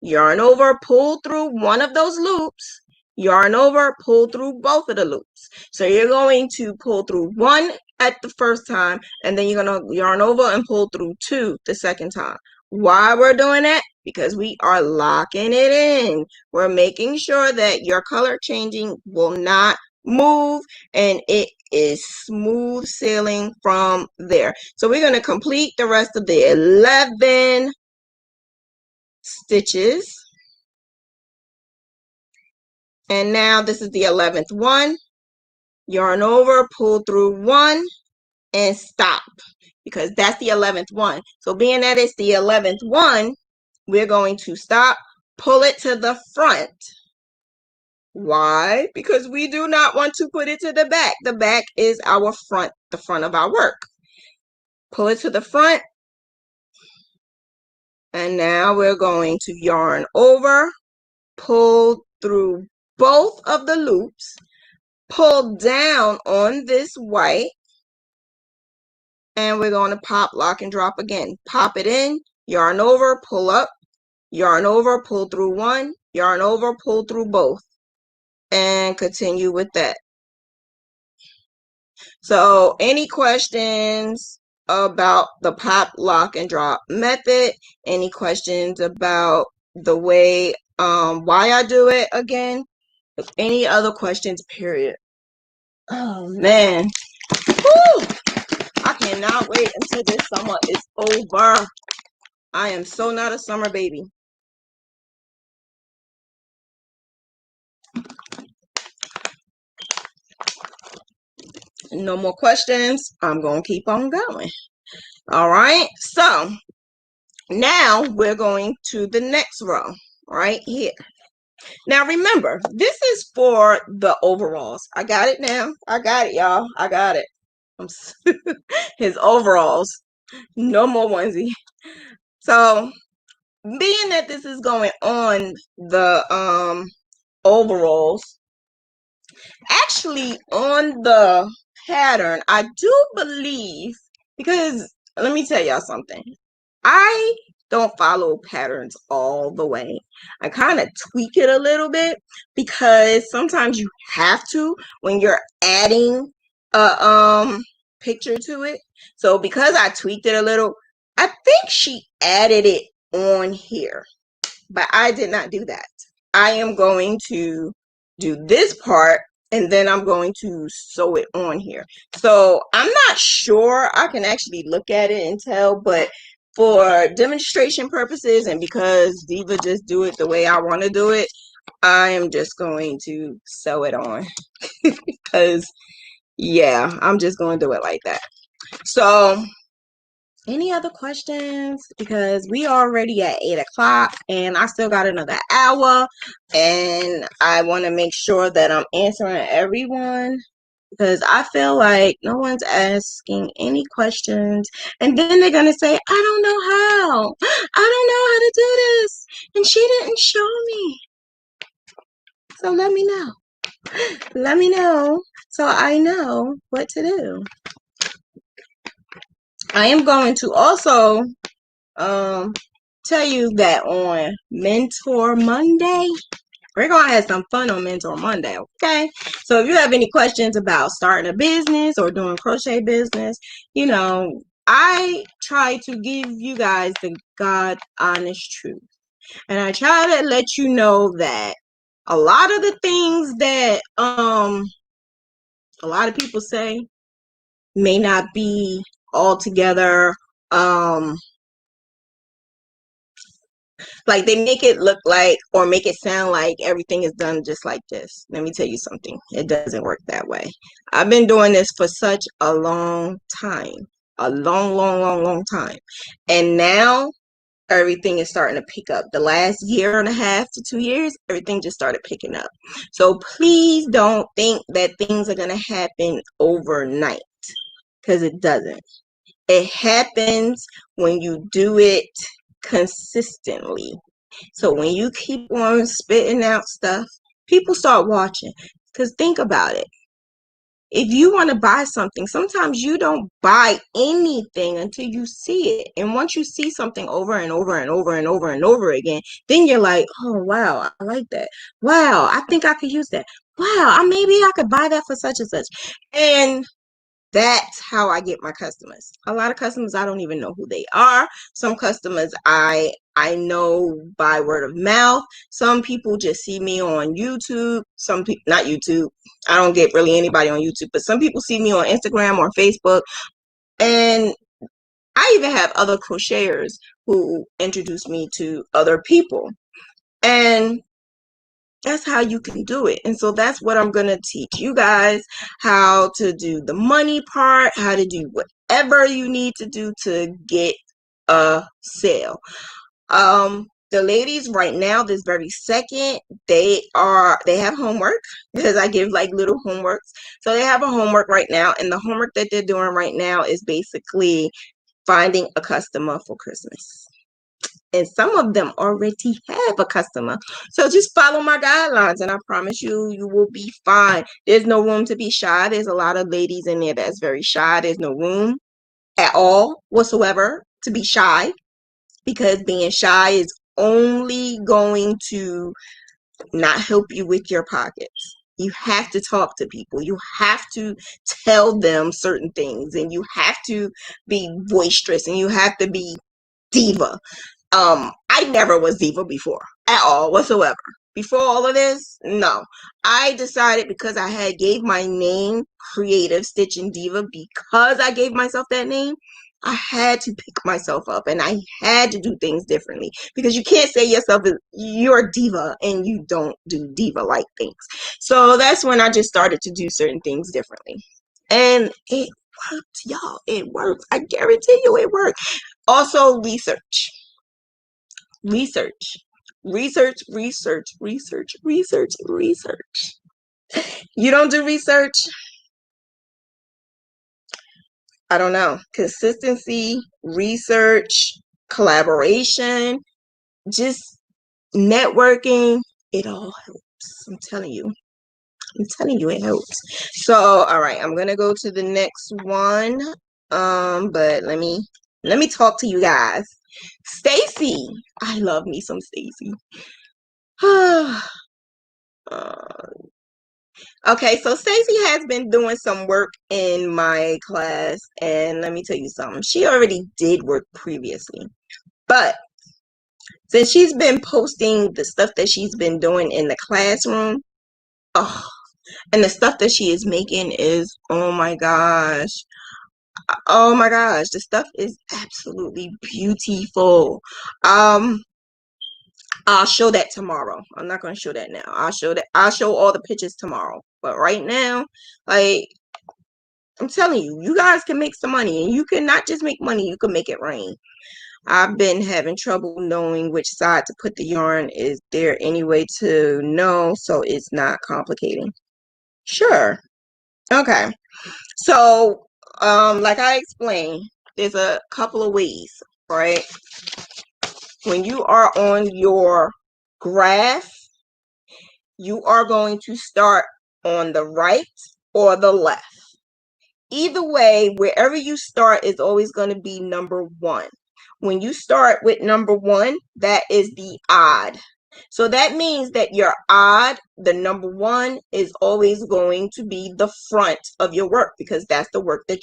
Yarn over, pull through one of those loops. Yarn over, pull through both of the loops. So you're going to pull through 1 at the first time, and then you're going to yarn over and pull through 2 the second time. Why we're doing that? Because we are locking it in. We're making sure that your color changing will not move, and it is smooth sailing from there. So we're going to complete the rest of the 11 stitches. And now this is the 11th one. Yarn over, pull through 1, and stop, because that's the 11th one. So being that it's the 11th one, we're going to stop, pull it to the front. Why? Because we do not want to put it to the back. The back is our front, the front of our work. Pull it to the front. And now we're going to yarn over, pull through both of the loops, pull down on this white, and we're going to pop, lock, and drop again. Pop it in, yarn over, pull up, yarn over, pull through 1, yarn over, pull through both, and continue with that. So any questions about the pop, lock, and drop method? Any questions about the way, why I do it again? Any other questions, period? Oh man. Woo! I cannot wait until this summer is over. I am so not a summer baby. No more questions. I'm going to keep on going. All right. So now we're going to the next row right here. Now remember, this is for the overalls. I got it now. I got it, y'all. I got it. His overalls. No more onesie. So being that this is going on the overalls, actually on the pattern, I do believe, because let me tell y'all something. I don't follow patterns all the way. I kind of tweak it a little bit, because sometimes you have to when you're adding a picture to it. So because I tweaked it a little, I think she added it on here, but I did not do that. I am going to do this part, and then I'm going to sew it on here. So I'm not sure. I can actually look at it and tell, but for demonstration purposes, and because Diva just do it the way I want to do it, I am just going to sew it on. Because yeah, I'm just going to do it like that. So any other questions? Because we already at 8 o'clock and I still got another hour, and I want to make sure that I'm answering everyone, because I feel like no one's asking any questions, and then they're going to say, I don't know how. I don't know how to do this, and she didn't show me. So let me know. Let me know so I know what to do. I am going to also tell you that on Mentor Monday, we're going to have some fun on Mentor Monday, okay? So if you have any questions about starting a business or doing crochet business, you know, I try to give you guys the God honest truth. And I try to let you know that a lot of the things that a lot of people say may not be altogether like they make it look like or make it sound like everything is done just like this. Let me tell you something. It doesn't work that way. I've been doing this for such a long time. A long time. And now everything is starting to pick up. The last year and a half to 2 years, everything just started picking up. So please don't think that things are going to happen overnight, because it doesn't. It happens when you do it consistently. So when you keep on spitting out stuff, people start watching. Because think about it. If you want to buy something, sometimes you don't buy anything until you see it. And once you see something over and over and over and over and over again, then you're like, oh, wow, I like that. Wow, I think I could use that. Wow, maybe I could buy that for such and such. And that's how I get my customers. A lot of customers, I don't even know who they are. Some customers I know by word of mouth. Some people just see me on YouTube. Some people, not YouTube. I don't get really anybody on YouTube, but some people see me on Instagram or Facebook. And I even have other crocheters who introduce me to other people. And that's how you can do it. And so that's what I'm going to teach you guys, how to do the money part, how to do whatever you need to do to get a sale. The ladies right now, this very second, they have homework, because I give like little homeworks. So they have a homework right now, and the homework that they're doing right now is basically finding a customer for Christmas. And some of them already have a customer. So just follow my guidelines, and I promise you, you will be fine. There's no room to be shy. There's a lot of ladies in there that's very shy. There's no room at all whatsoever to be shy, because being shy is only going to not help you with your pockets. You have to talk to people. You have to tell them certain things, and you have to be boisterous, and you have to be diva. I never was diva before at all whatsoever. Before all of this, no. I decided, because I had gave my name Creative Stitch and Diva, because I gave myself that name, I had to pick myself up, and I had to do things differently, because you can't say yourself you're a diva and you don't do diva like things. So that's when I just started to do certain things differently, and it worked, y'all. It worked. I guarantee you it worked. Also, research. Research. Research, research, research, research, research. You don't do research? I don't know. Consistency, research, collaboration, just networking, it all helps. I'm telling you. I'm telling you it helps. So, all right, I'm going to go to the next one. But let me talk to you guys. Stacy. I love me some Stacy. Okay, so Stacy has been doing some work in my class, and let me tell you something. She already did work previously, but since she's been posting the stuff that she's been doing in the classroom, oh, and the stuff that she is making is, oh my gosh, the stuff is absolutely beautiful. I'll show that tomorrow. I'm not going to show that now. I'll show all the pictures tomorrow. But right now, like, I'm telling you, you guys can make some money, and you can not just make money, you can make it rain. I've been having trouble knowing which side to put the yarn. Is there any way to know so it's not complicating? Sure. Okay. So, like I explained, there's a couple of ways, right? When you are on your graph, you are going to start on the right or the left. Either way, wherever you start is always going to be number 1. When you start with number 1, that is the odd. So that means that your odd, the number 1, is always going to be the front of your work, because that's the work that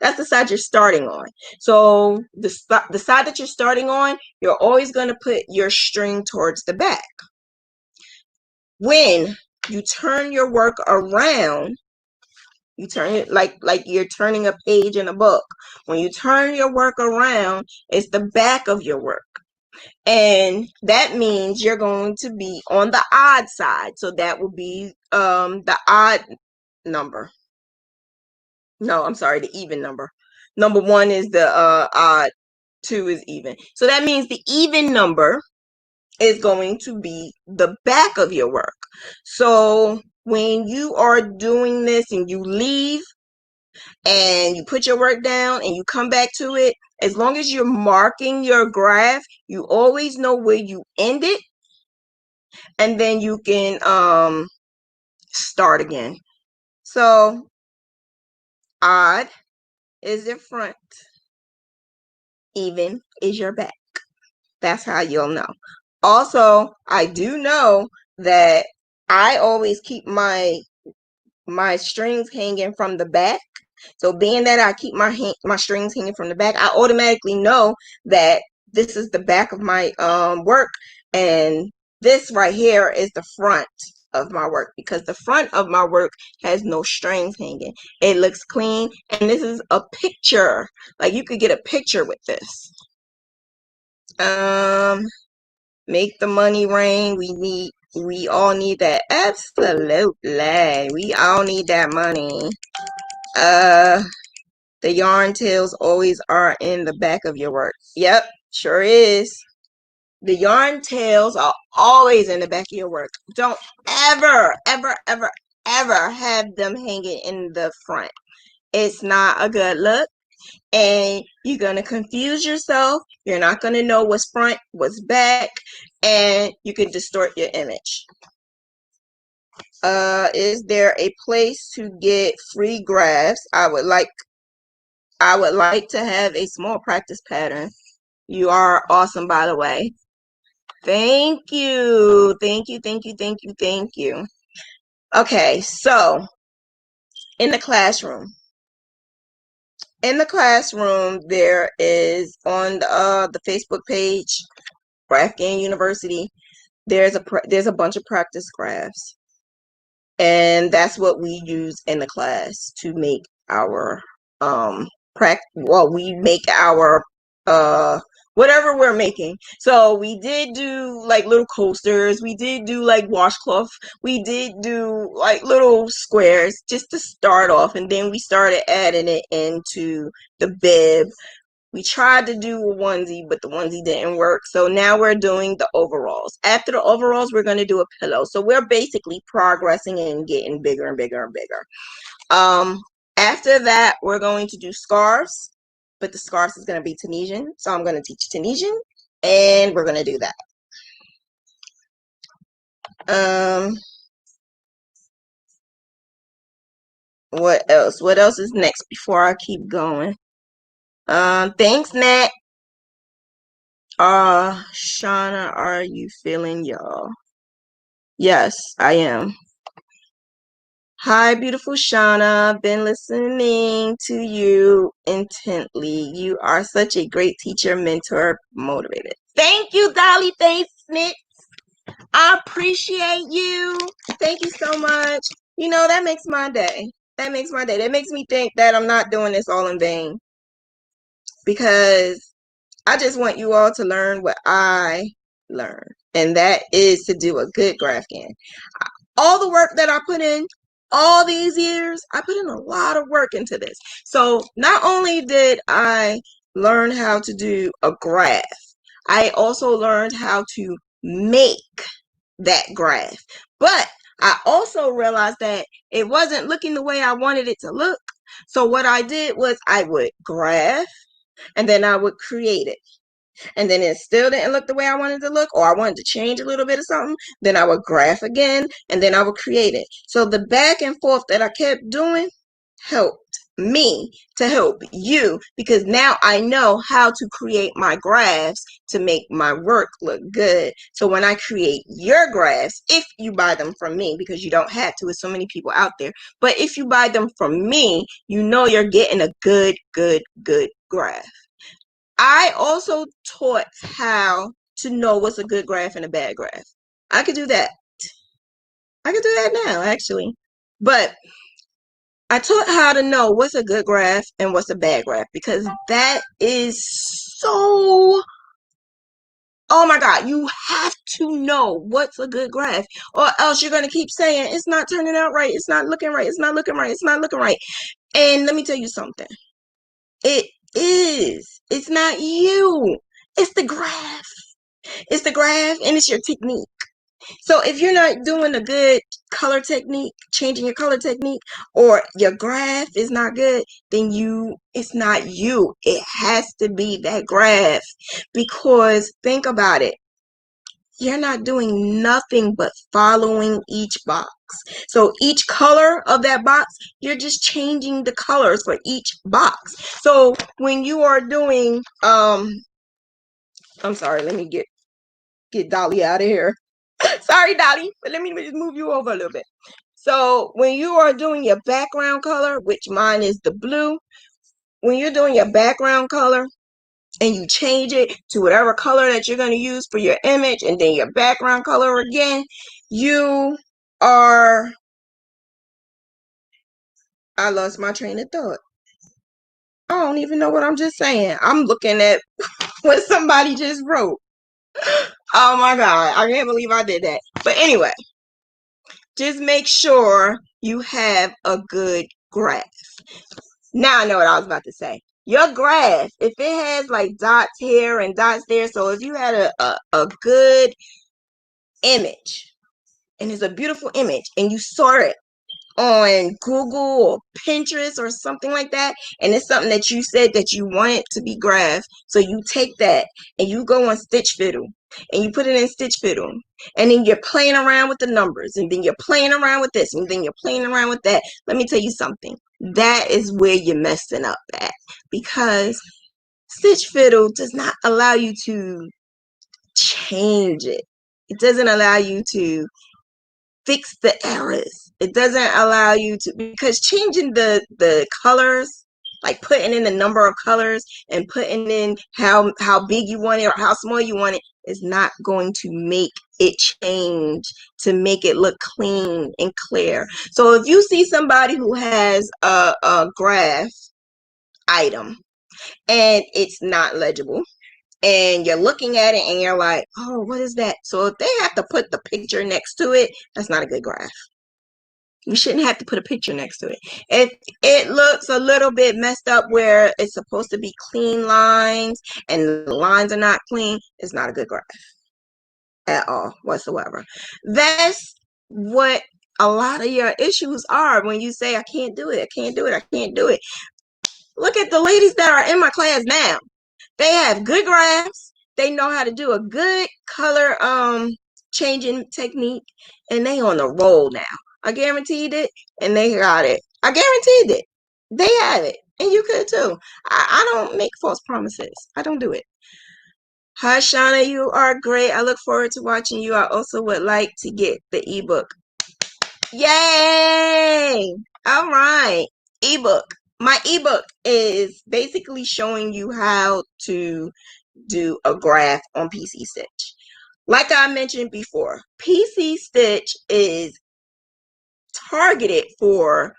that's the side you're starting on. So the side that you're starting on, you're always going to put your string towards the back. When you turn your work around, you turn it like you're turning a page in a book. When you turn your work around, it's the back of your work. And that means you're going to be on the odd side. So that will be the odd number. No, I'm sorry, the even number. Number 1 is the odd, 2 is even. So that means the even number is going to be the back of your work. So when you are doing this and you leave and you put your work down and you come back to it, as long as you're marking your graph, you always know where you ended, and then you can start again. So odd is your front, even is your back. That's how you'll know. Also, I do know that I always keep my strings hanging from the back. So being that I keep my strings hanging from the back, I automatically know that this is the back of my work, and this right here is the front of my work, because the front of my work has no strings hanging. It looks clean, and this is a picture. Like, you could get a picture with this. Make the money rain. We all need that. Absolutely. We all need that money. The yarn tails always are in the back of your work. Yep, sure is. The yarn tails are always in the back of your work. Don't ever, ever, ever, ever have them hanging in the front. It's not a good look, and you're going to confuse yourself. You're not going to know what's front, what's back, and you can distort your image. Is there a place to get free graphs? I would like to have a small practice pattern. You are awesome, by the way. Thank you. Thank you, thank you, thank you, thank you. Okay, so in the classroom. In the classroom, there is on the Facebook page, Graph Game University, there's a bunch of practice graphs. And that's what we use in the class to make our we make our whatever we're making. So we did do like little coasters, we did do like washcloth, we did do like little squares just to start off, and then we started adding it into the bib. We tried to do a onesie, but the onesie didn't work. So now we're doing the overalls. After the overalls, we're going to do a pillow. So we're basically progressing and getting bigger and bigger and bigger. After that, we're going to do scarves, but the scarves is going to be Tunisian. So I'm going to teach Tunisian, and we're going to do that. What else? What else is next before I keep going? Thanks, Nat. Shauna, are you feeling y'all? Yes, I am. Hi, beautiful Shauna. Been listening to you intently. You are such a great teacher, mentor, motivated. Thank you, Dolly. Thanks, Nick. I appreciate you. Thank you so much. You know, that makes my day. That makes my day. That makes me think that I'm not doing this all in vain, because I just want you all to learn what I learned, and that is to do a good graph game. All the work that I put in all these years, I put in a lot of work into this. So not only did I learn how to do a graph, I also learned how to make that graph. But I also realized that it wasn't looking the way I wanted it to look. So what I did was I would graph, and then I would create it. And then it still didn't look the way I wanted to look, or I wanted to change a little bit of something, then I would graph again, and then I would create it. So the back and forth that I kept doing helped me to help you, because now I know how to create my graphs to make my work look good. So when I create your graphs, if you buy them from me, because you don't have to, with so many people out there, but if you buy them from me, you know you're getting a good graph. I also taught how to know what's a good graph and a bad graph. I could do that. I could do that now, actually. But I taught how to know what's a good graph and what's a bad graph, because that is so, oh my God, you have to know what's a good graph, or else you're going to keep saying it's not turning out right, it's not looking right, it's not looking right, it's not looking right. And let me tell you something. It is. It's not you. It's the graph. It's the graph and it's your technique. So if you're not doing a good color technique, changing your color technique, or your graph is not good, then it's not you. It has to be that graph. Because think about it. You're not doing nothing but following each box. So each color of that box, you're just changing the colors for each box. So when you are doing, I'm sorry, let me get Dolly out of here. Sorry, Dolly, but let me just move you over a little bit. So when you are doing your background color, which mine is the blue, when you're doing your background color and you change it to whatever color that you're going to use for your image, and then your background color again, I lost my train of thought. I don't even know what I'm just saying. I'm looking at what somebody just wrote. Oh my God, I can't believe I did that. But anyway, just make sure you have a good graph. Now I know what I was about to say. Your graph, if it has like dots here and dots there, so if you had a good image, and it's a beautiful image, and you saw it on Google or Pinterest or something like that, and it's something that you said that you wanted to be graphed, so you take that and you go on Stitch Fiddle and you put it in Stitch Fiddle, and then you're playing around with the numbers, and then you're playing around with this, and then you're playing around with that. Let me tell you something. That is where you're messing up at, because Stitch Fiddle does not allow you to change it. It doesn't allow you to fix the errors. It doesn't allow you to, because changing the colors, like putting in the number of colors and putting in how big you want it or how small you want it, is not going to make it change to make it look clean and clear. So if you see somebody who has a graph item and it's not legible, and you're looking at it and you're like, oh, what is that? So if they have to put the picture next to it, that's not a good graph. You shouldn't have to put a picture next to it. If it looks a little bit messed up where it's supposed to be clean lines and the lines are not clean, it's not a good graph at all whatsoever. That's what a lot of your issues are when you say, I can't do it, I can't do it, I can't do it. Look at the ladies that are in my class now. They have good graphs. They know how to do a good color changing technique, and they on the roll now. I guaranteed it, and they got it. I guaranteed it. They have it, and you could too. I don't make false promises. I don't do it. Hi, Shauna. You are great. I look forward to watching you. I also would like to get the ebook. Yay! All right. Ebook. My ebook is basically showing you how to do a graph on PC Stitch. Like I mentioned before, PC Stitch is targeted for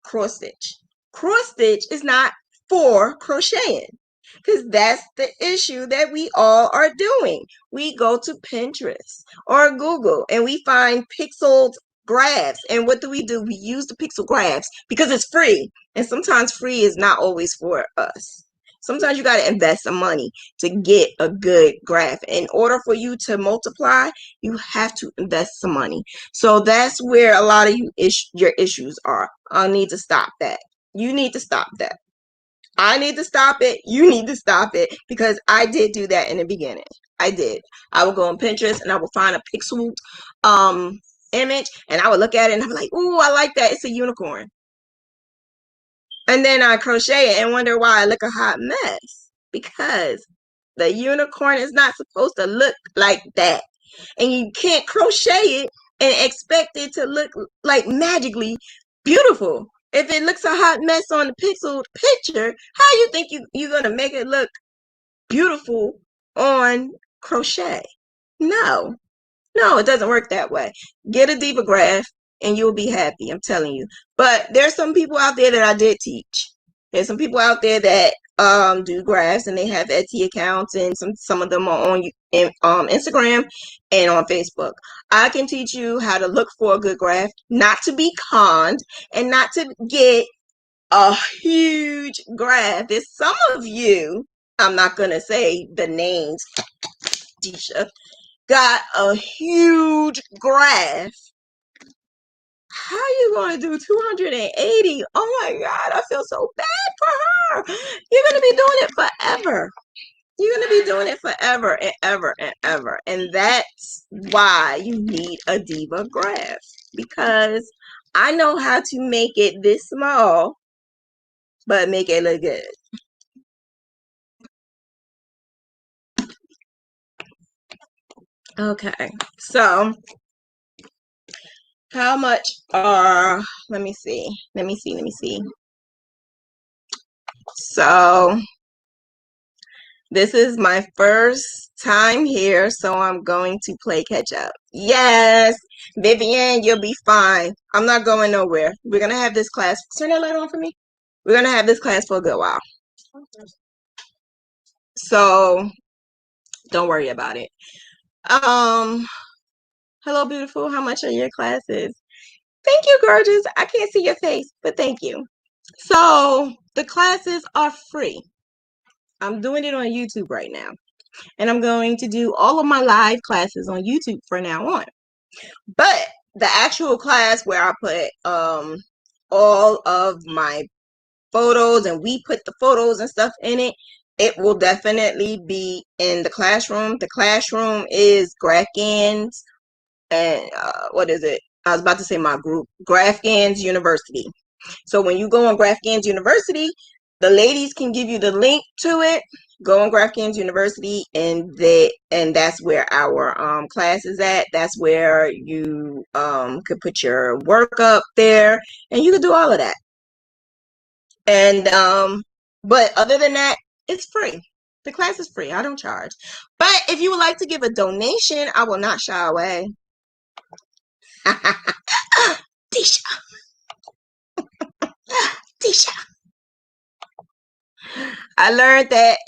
cross stitch. Cross stitch is not for crocheting, because that's the issue that we all are doing. We go to Pinterest or Google and we find pixeled graphs, and what do? We use the pixel graphs because it's free, and sometimes free is not always for us. Sometimes you got to invest some money to get a good graph. In order for you to multiply, you have to invest some money. So that's where a lot of your issues are. I need to stop that. You need to stop that. I need to stop it. You need to stop it, because I did do that in the beginning. I did. I would go on Pinterest and I would find a pixel image, and I would look at it and I'm like, ooh, I like that. It's a unicorn. And then I crochet it and wonder why I look a hot mess. Because the unicorn is not supposed to look like that. And you can't crochet it and expect it to look like magically beautiful. If it looks a hot mess on the pixel picture, how you think you're going to make it look beautiful on crochet? No. No, it doesn't work that way. Get a Diva graph and you'll be happy, I'm telling you. But there's some people out there that I did teach. There's some people out there that do graphs and they have Etsy accounts, and some of them are on Instagram and on Facebook. I can teach you how to look for a good graph, not to be conned and not to get a huge graph. There's some of you, I'm not going to say the names, Disha, got a huge graph. How you going to do 280? Oh my God, I feel so bad for her. You're going to be doing it forever. You're going to be doing it forever and ever and ever. And that's why you need a Diva graph, because I know how to make it this small, but make it look good. Okay, so how much are, let me see. So this is my first time here, so I'm going to play catch up. Yes, Vivian, you'll be fine. I'm not going nowhere. We're going to have this class. Turn that light on for me. We're going to have this class for a good while. So don't worry about it. Hello, beautiful. How much are your classes? Thank you, gorgeous. I can't see your face, but thank you. So the classes are free. I'm doing it on YouTube right now. And I'm going to do all of my live classes on YouTube from now on. But the actual class where I put all of my photos and we put the photos and stuff in it, it will definitely be in the classroom. The classroom is Graphgans and what is it? I was about to say my group, Graphgans University. So when you go on Graphgans University, the ladies can give you the link to it. Go on Graphgans University, and that's where our class is at. That's where you could put your work up there, and you can do all of that. And but other than that, it's free. The class is free. I don't charge. But if you would like to give a donation, I will not shy away. Disha. Disha. I learned that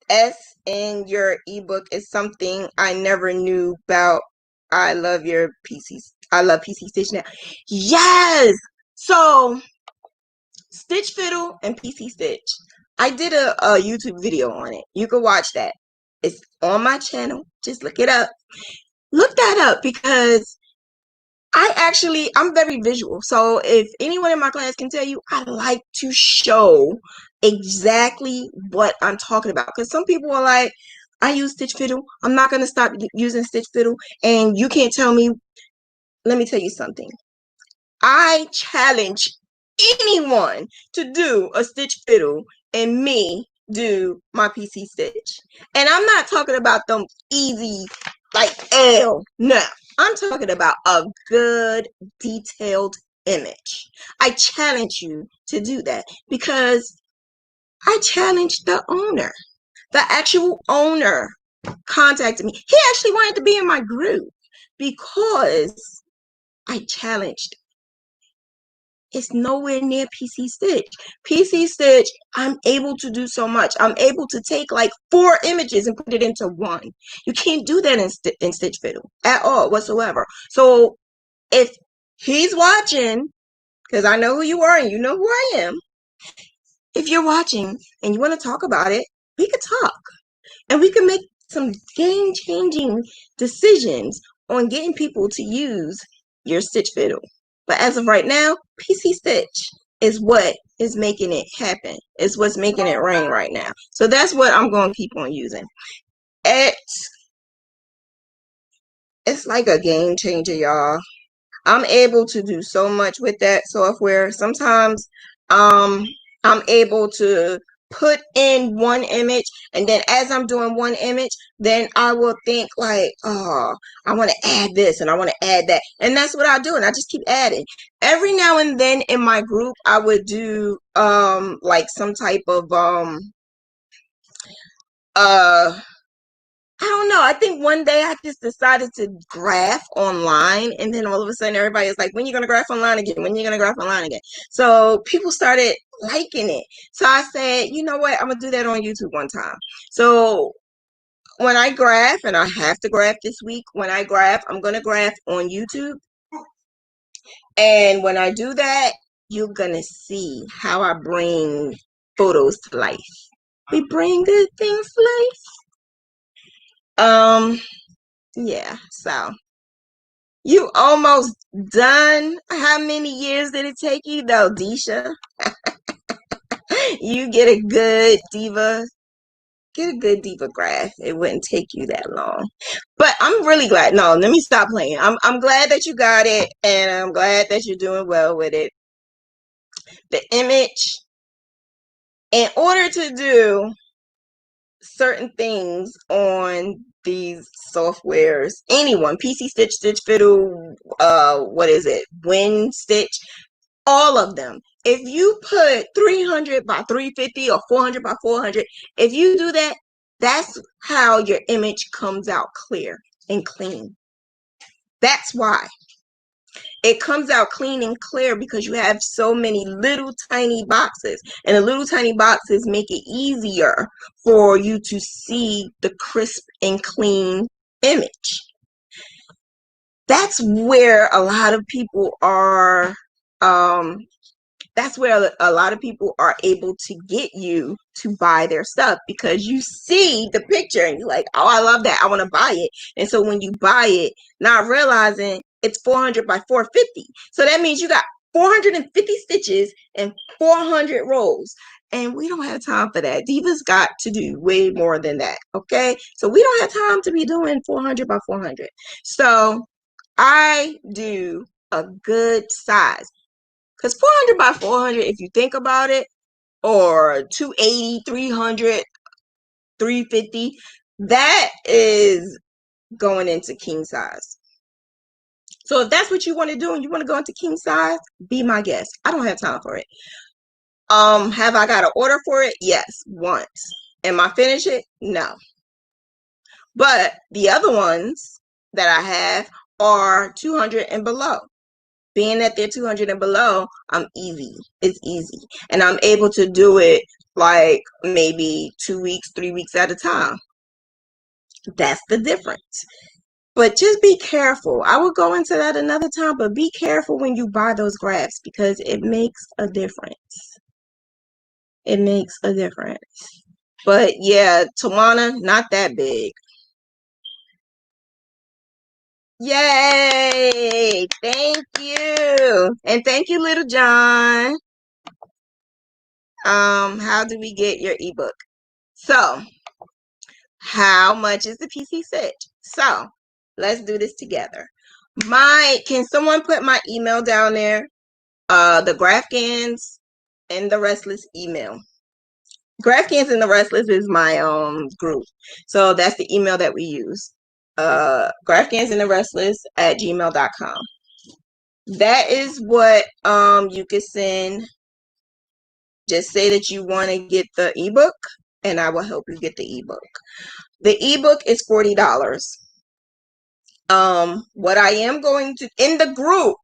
S in your ebook is something I never knew about. I love your PCs. I love PC Stitch now. Yes! So, Stitch Fiddle and PC Stitch. I did a YouTube video on it. You can watch that. It's on my channel. Just look it up. Look that up, because I'm very visual. So if anyone in my class can tell you, I like to show exactly what I'm talking about. Because some people are like, I use Stitch Fiddle. I'm not going to stop using Stitch Fiddle. And you can't tell me. Let me tell you something. I challenge anyone to do a Stitch Fiddle and me do my PC Stitch. And I'm not talking about them easy, like L. No. I'm talking about a good, detailed image. I challenge you to do that, because I challenged the owner. The actual owner contacted me. He actually wanted to be in my group because I challenged. It's nowhere near PC Stitch. PC Stitch, I'm able to do so much. I'm able to take like 4 images and put it into one. You can't do that in Stitch Fiddle at all whatsoever. So if he's watching, because I know who you are and you know who I am, if you're watching and you want to talk about it, we could talk. And we can make some game-changing decisions on getting people to use your Stitch Fiddle. But as of right now, PC Stitch is what is making it happen. It's what's making it rain right now. So that's what I'm going to keep on using. It's like a game changer, y'all. I'm able to do so much with that software. Sometimes I'm able to put in one image, and then as I'm doing one image, then I will think like, oh, I want to add this and I want to add that. And that's what I do. And I just keep adding. Every now and then in my group, I would do like some type of I don't know. I think one day I just decided to graph online, and then all of a sudden everybody was like, when you gonna graph online again? When you gonna graph online again? So people started liking it. So I said, you know what? I'm gonna do that on YouTube one time. So when I graph, and I have to graph this week, when I graph, I'm gonna graph on YouTube. And when I do that, you're gonna see how I bring photos to life. We bring good things to life. Yeah, so you almost done. How many years did it take you though, Disha? You get a good diva graph. It wouldn't take you that long. But I'm really glad. No, let me stop playing. I'm glad that you got it, and I'm glad that you're doing well with it. The image, in order to do certain things on these softwares, anyone, PC Stitch, Stitch Fiddle, what is it, Win Stitch, all of them. If you put 300 by 350 or 400 by 400, if you do that, that's how your image comes out clear and clean. That's why it comes out clean and clear, because you have so many little tiny boxes, and the little tiny boxes make it easier for you to see the crisp and clean image. That's where a lot of people are that's where a lot of people are able to get you to buy their stuff, because you see the picture and you're like, oh, I love that, I want to buy it. And so when you buy it, not realizing it's 400 by 450, so that means you got 450 stitches and 400 rows, and we don't have time for that. Diva's got to do way more than that. Okay, so we don't have time to be doing 400 by 400. So I do a good size. Because 400 by 400, if you think about it, or 280, 300, 350, that is going into king size. So if that's what you want to do and you want to go into king size, be my guest. I don't have time for it. Have I got an order for it? Yes, once. Am I finished it? No. But the other ones that I have are 200 and below. Being that they're 200 and below, I'm easy. It's easy. And I'm able to do it like maybe 2 weeks, 3 weeks at a time. That's the difference. But just be careful. I will go into that another time, but be careful when you buy those graphs, because it makes a difference. It makes a difference. But yeah, Tawana, not that big. Yay! Thank you. And thank you, Little John. How do we get your ebook? So, how much is the PC Stitch? So, let's do this together. Can someone put my email down there? The Graphgans and the Restless email. Graphgans and the Restless is my group. So that's the email that we use. Graphgans and the Restless at gmail.com. That is what you can send. Just say that you want to get the ebook, and I will help you get the ebook. The ebook is $40. What I am going to, in the group,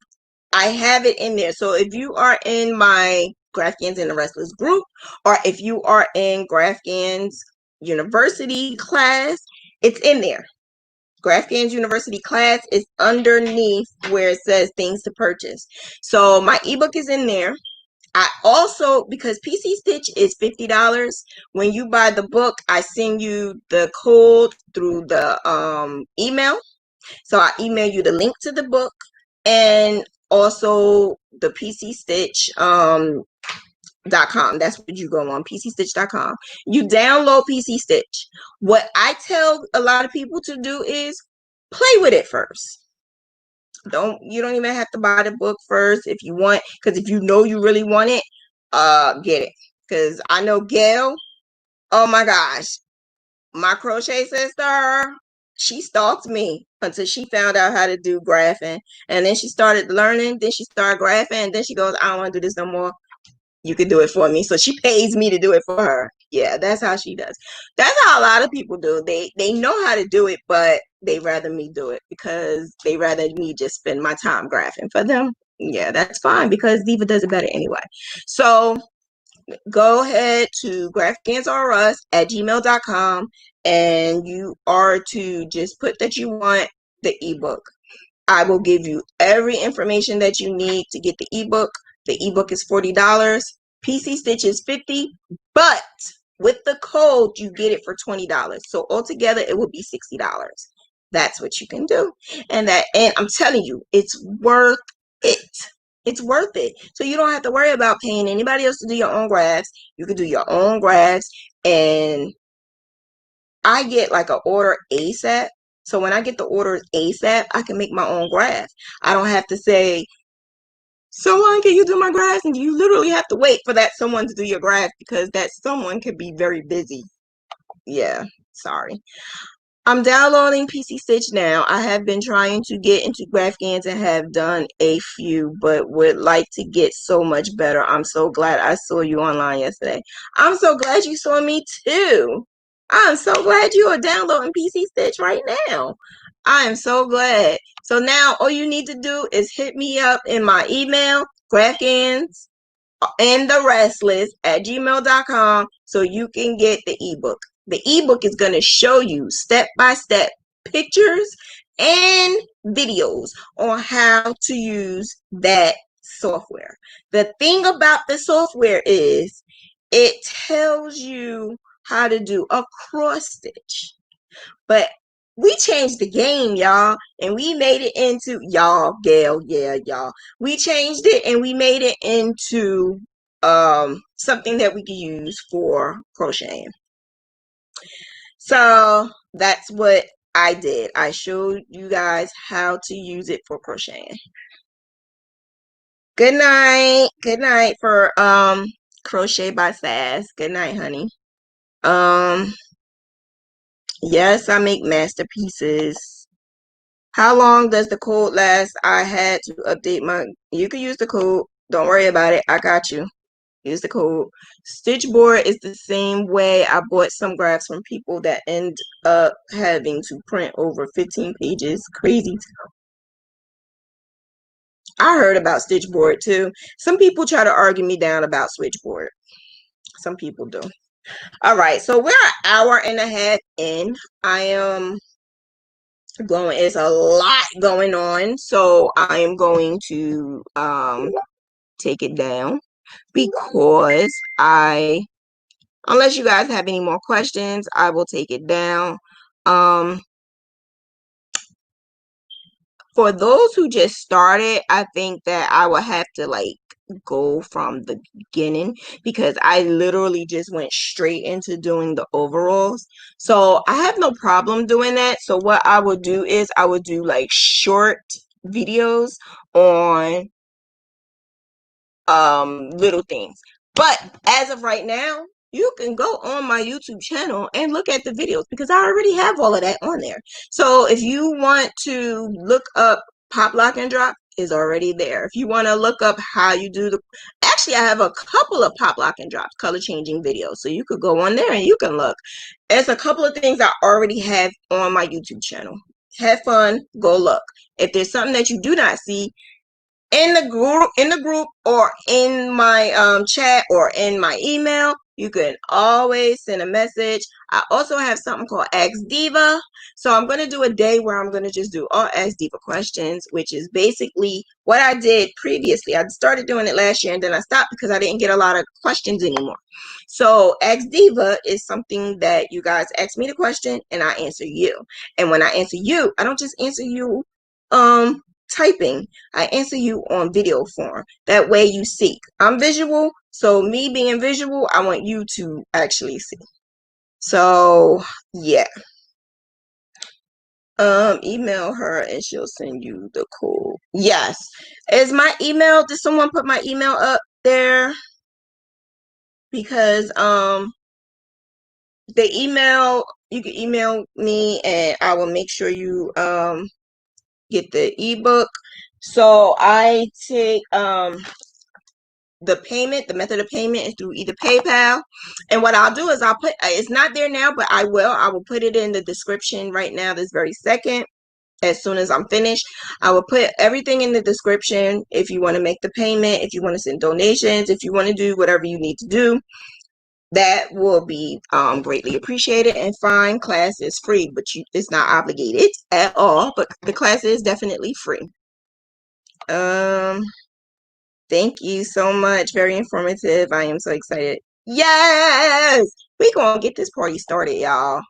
I have it in there. So if you are in my Graphgans and the Restless group, or if you are in Graphgans University class, it's in there. Graphgans University class is underneath where it says things to purchase. So my ebook is in there. I also, because PC Stitch is $50, when you buy the book, I send you the code through the email. So I email you the link to the book, and also the PC Stitch .com. That's what you go on, PCStitch.com. You download PC Stitch. What I tell a lot of people to do is play with it first. You don't even have to buy the book first if you want, because if you know you really want it, get it. Because I know Gail, oh my gosh, my crochet sister, she stalked me until she found out how to do graphing. And then she started learning, then she started graphing, and then she goes, I don't want to do this no more. You can do it for me. So she pays me to do it for her. Yeah, that's how she does. That's how a lot of people do. They know how to do it, but they rather me do it because they rather me just spend my time graphing for them. Yeah, that's fine because Diva does it better anyway. So go ahead to graphicsanswerus@gmail.com and you are to just put that you want the ebook. I will give you every information that you need to get the ebook. The ebook is $40. PC Stitch is $50, but with the code you get it for $20. So altogether it will be $60. That's what you can do. And I'm telling you, it's worth it. It's worth it. So you don't have to worry about paying anybody else to do your own graphs. You can do your own graphs, and I get like an order ASAP. So when I get the orders ASAP, I can make my own graph. I don't have to say, someone, can you do my graphs? And you literally have to wait for that someone to do your graph because that someone could be very busy. Yeah, sorry. I'm downloading PC Stitch now. I have been trying to get into GraphGans and have done a few, but would like to get so much better. I'm so glad I saw you online yesterday. I'm so glad you saw me too. I'm so glad you are downloading PC Stitch right now. I am so glad. So now all you need to do is hit me up in my email, GraphGans and the restless at gmail.com so you can get the ebook. The ebook is going to show you step by step pictures and videos on how to use that software. The thing about the software is it tells you how to do a cross stitch, but we changed the game, y'all, and we made it into Gail, yeah, y'all. We changed it and we made it into something that we can use for crocheting. So that's what I did. I showed you guys how to use it for crocheting. Good night. Good night for Crochet by Sass. Good night, honey. Yes, I make masterpieces. How long does the code last? I had to update my. You can use the code. Don't worry about it. I got you. Use the code. Stitchboard is the same way. I bought some graphs from people that end up having to print over 15 pages. Crazy. I heard about Stitchboard too. Some people try to argue me down about Switchboard. Some people do. All right, so we're an hour and a half in. I am going. It's a lot going on, so I am going to take it down because unless you guys have any more questions, I will take it down. For those who just started, I think that I will have to like go from the beginning because I literally just went straight into doing the overalls. So I have no problem doing that. So what I would do is I would do like short videos on little things. But as of right now, you can go on my YouTube channel and look at the videos because I already have all of that on there. So if you want to look up Pop Lock and Drop, is already there. If you want to look up how you do actually I have a couple of Pop Lock and Drops color changing videos, so you could go on there and you can look. There's a couple of things I already have on my YouTube channel. Have fun, go look. If there's something that you do not see in the group or in my chat or in my email, you can always send a message. I also have something called Ask Diva. So I'm going to do a day where I'm going to just do all Ask Diva questions, which is basically what I did previously. I started doing it last year and then I stopped because I didn't get a lot of questions anymore. So Ask Diva is something that you guys ask me the question and I answer you. And when I answer you, I don't just answer you typing. I answer you on video form. That way you see. I'm visual, so me being visual, I want you to actually see. So yeah. Email her and she'll send you the code. Yes. Is my email, did someone put my email up there? Because the email, you can email me and I will make sure you get the ebook. So I take the payment, the method of payment is through either PayPal. And what I'll do is I'll put, it's not there now, but I will put it in the description right now, this very second. As soon as I'm finished, I will put everything in the description. If you want to make the payment, if you want to send donations, if you want to do whatever you need to do, that will be greatly appreciated. And fine, class is free, but it's not obligated at all. But the class is definitely free. Thank you so much. Very informative. I am so excited. Yes, we gonna get this party started, y'all.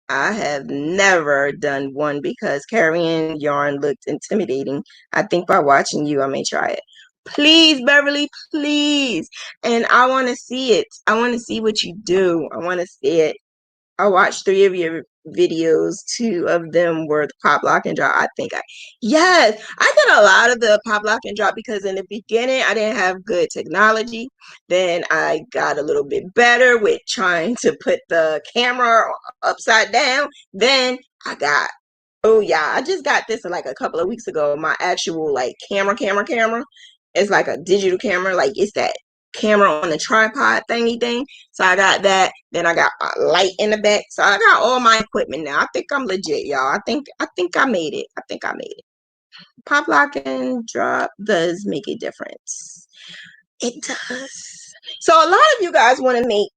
I have never done one because carrying yarn looked intimidating. I think by watching you, I may try it. Please, Beverly, please. And I want to see it. I want to see what you do. I want to see it. I watched 3 of your videos. 2 of them were the pop, lock, and drop. Yes, I did a lot of the pop, lock, and drop because in the beginning I didn't have good technology. Then I got a little bit better with trying to put the camera upside down. Then I got, oh yeah, I just got this like a couple of weeks ago. My actual like camera. It's like a digital camera. Like it's that camera on a tripod thingy thing. So I got that. Then I got a light in the back. So I got all my equipment now. I think I'm legit, y'all. I think I made it. Pop, lock, and drop does make a difference. It does. So a lot of you guys want to make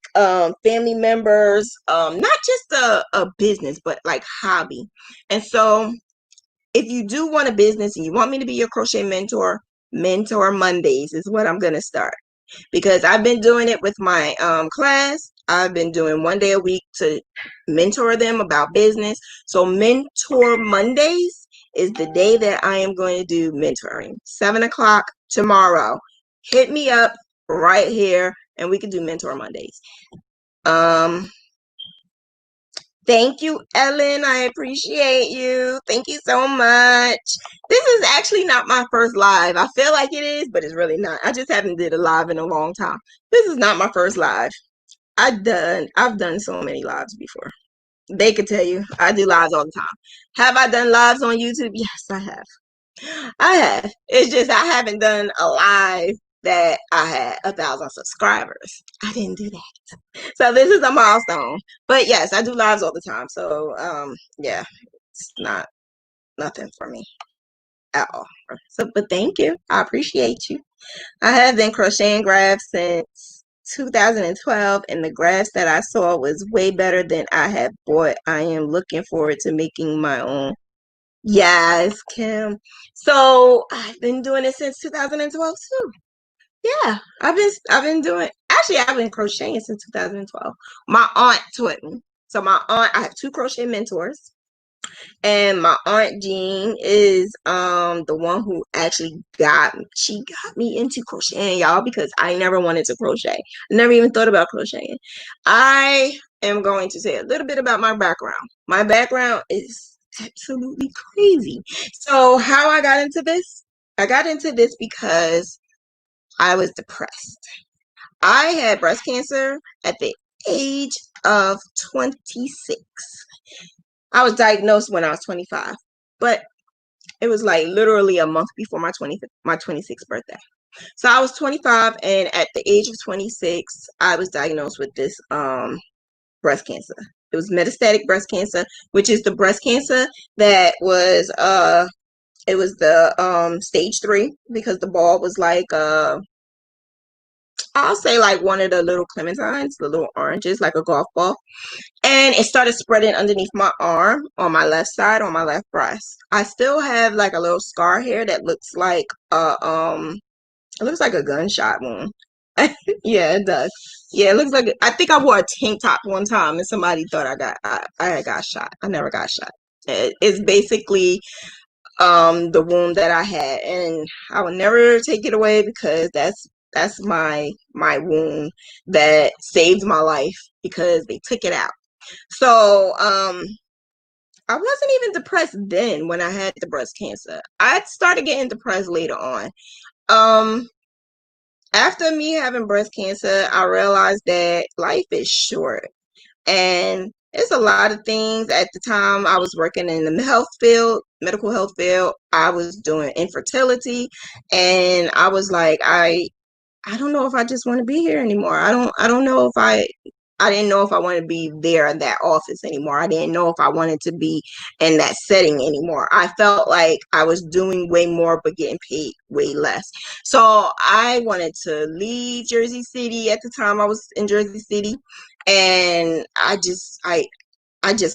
family members not just a business, but like hobby. And so if you do want a business and you want me to be your crochet mentor, Mentor Mondays is what I'm gonna start. Because I've been doing it with my class. I've been doing 1 day a week to mentor them about business. So Mentor Mondays is the day that I am going to do mentoring. 7 o'clock tomorrow. Hit me up right here and we can do Mentor Mondays. Thank you, Ellen. I appreciate you. Thank you so much. This is actually not my first live. I feel like it is, but it's really not. I just haven't did a live in a long time. This is not my first live. I've done so many lives before. They could tell you I do lives all the time. Have I done lives on YouTube? Yes, I have. I have. It's just I haven't done a live that I had 1,000 subscribers. I didn't do that. So this is a milestone. But yes, I do lives all the time. So yeah, it's not nothing for me at all. So but thank you. I appreciate you. I have been crocheting graphs since 2012 and the graphs that I saw was way better than I had bought. I am looking forward to making my own. Yes, Kim. So I've been doing it since 2012 too. Yeah, I've been doing, actually I've been crocheting since 2012. My aunt taught me. So my aunt, I have 2 crochet mentors. And my aunt Jean is the one who actually got me into crocheting, y'all, because I never wanted to crochet. I never even thought about crocheting. I am going to say a little bit about my background. My background is absolutely crazy. So how I got into this? I got into this because I was depressed. I had breast cancer at the age of 26. I was diagnosed when I was 25, but it was like literally a month before my 26th birthday. So I was 25, and at the age of 26, I was diagnosed with this breast cancer. It was metastatic breast cancer, which is the breast cancer that was it was the stage 3 because the ball was like I'll say like one of the little clementines, the little oranges, like a golf ball. And it started spreading underneath my arm on my left side, on my left breast. I still have like a little scar here that looks like it looks like a gunshot wound. Yeah, it does. Yeah, it looks like I think I wore a tank top one time and somebody thought I got shot. I never got shot. It's basically the wound that I had, and I would never take it away because that's my wound that saved my life because they took it out. So I wasn't even depressed then when I had the breast cancer. I started getting depressed later on. Um, After me having breast cancer, I realized that life is short. And it's a lot of things. At the time, I was working in the health field, medical health field. I was doing infertility, and I was like, I don't know if I just want to be here anymore. I don't know if I didn't know if I wanted to be there in that office anymore. I didn't know if I wanted to be in that setting anymore. I felt like I was doing way more but getting paid way less. So I wanted to leave Jersey City. At the time I was in Jersey City, and I just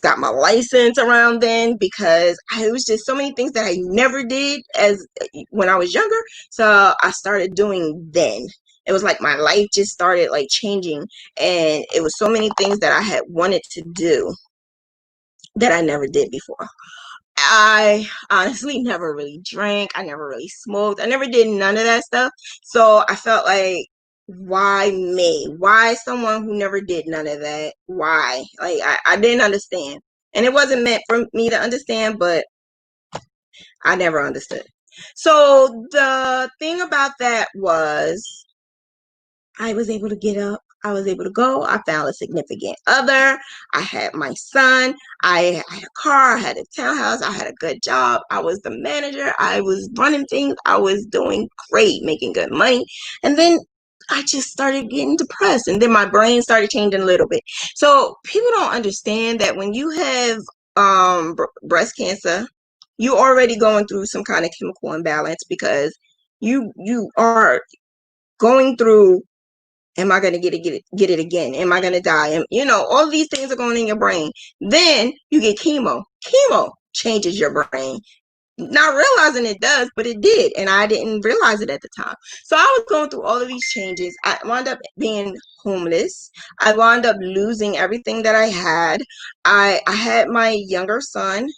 got my license around then because it was just so many things that I never did as when I was younger. So I started doing then. It was like my life just started like changing, and it was so many things that I had wanted to do that I never did before. I honestly never really drank. I never really smoked. I never did none of that stuff. So I felt like, why me? Why someone who never did none of that? Why? Like, I didn't understand. And it wasn't meant for me to understand, but I never understood. So the thing about that was I was able to get up. I was able to go. I found a significant other. I had my son. I had a car. I had a townhouse. I had a good job. I was the manager. I was running things. I was doing great, making good money. And then I just started getting depressed. And then my brain started changing a little bit. So people don't understand that when you have breast cancer, you're already going through some kind of chemical imbalance because you are going through, am I going to get it again? Am I going to die? And, all these things are going in your brain. Then you get chemo. Chemo changes your brain. Not realizing it does, but it did. And I didn't realize it at the time. So I was going through all of these changes. I wound up being homeless. I wound up losing everything that I had. I had my younger son,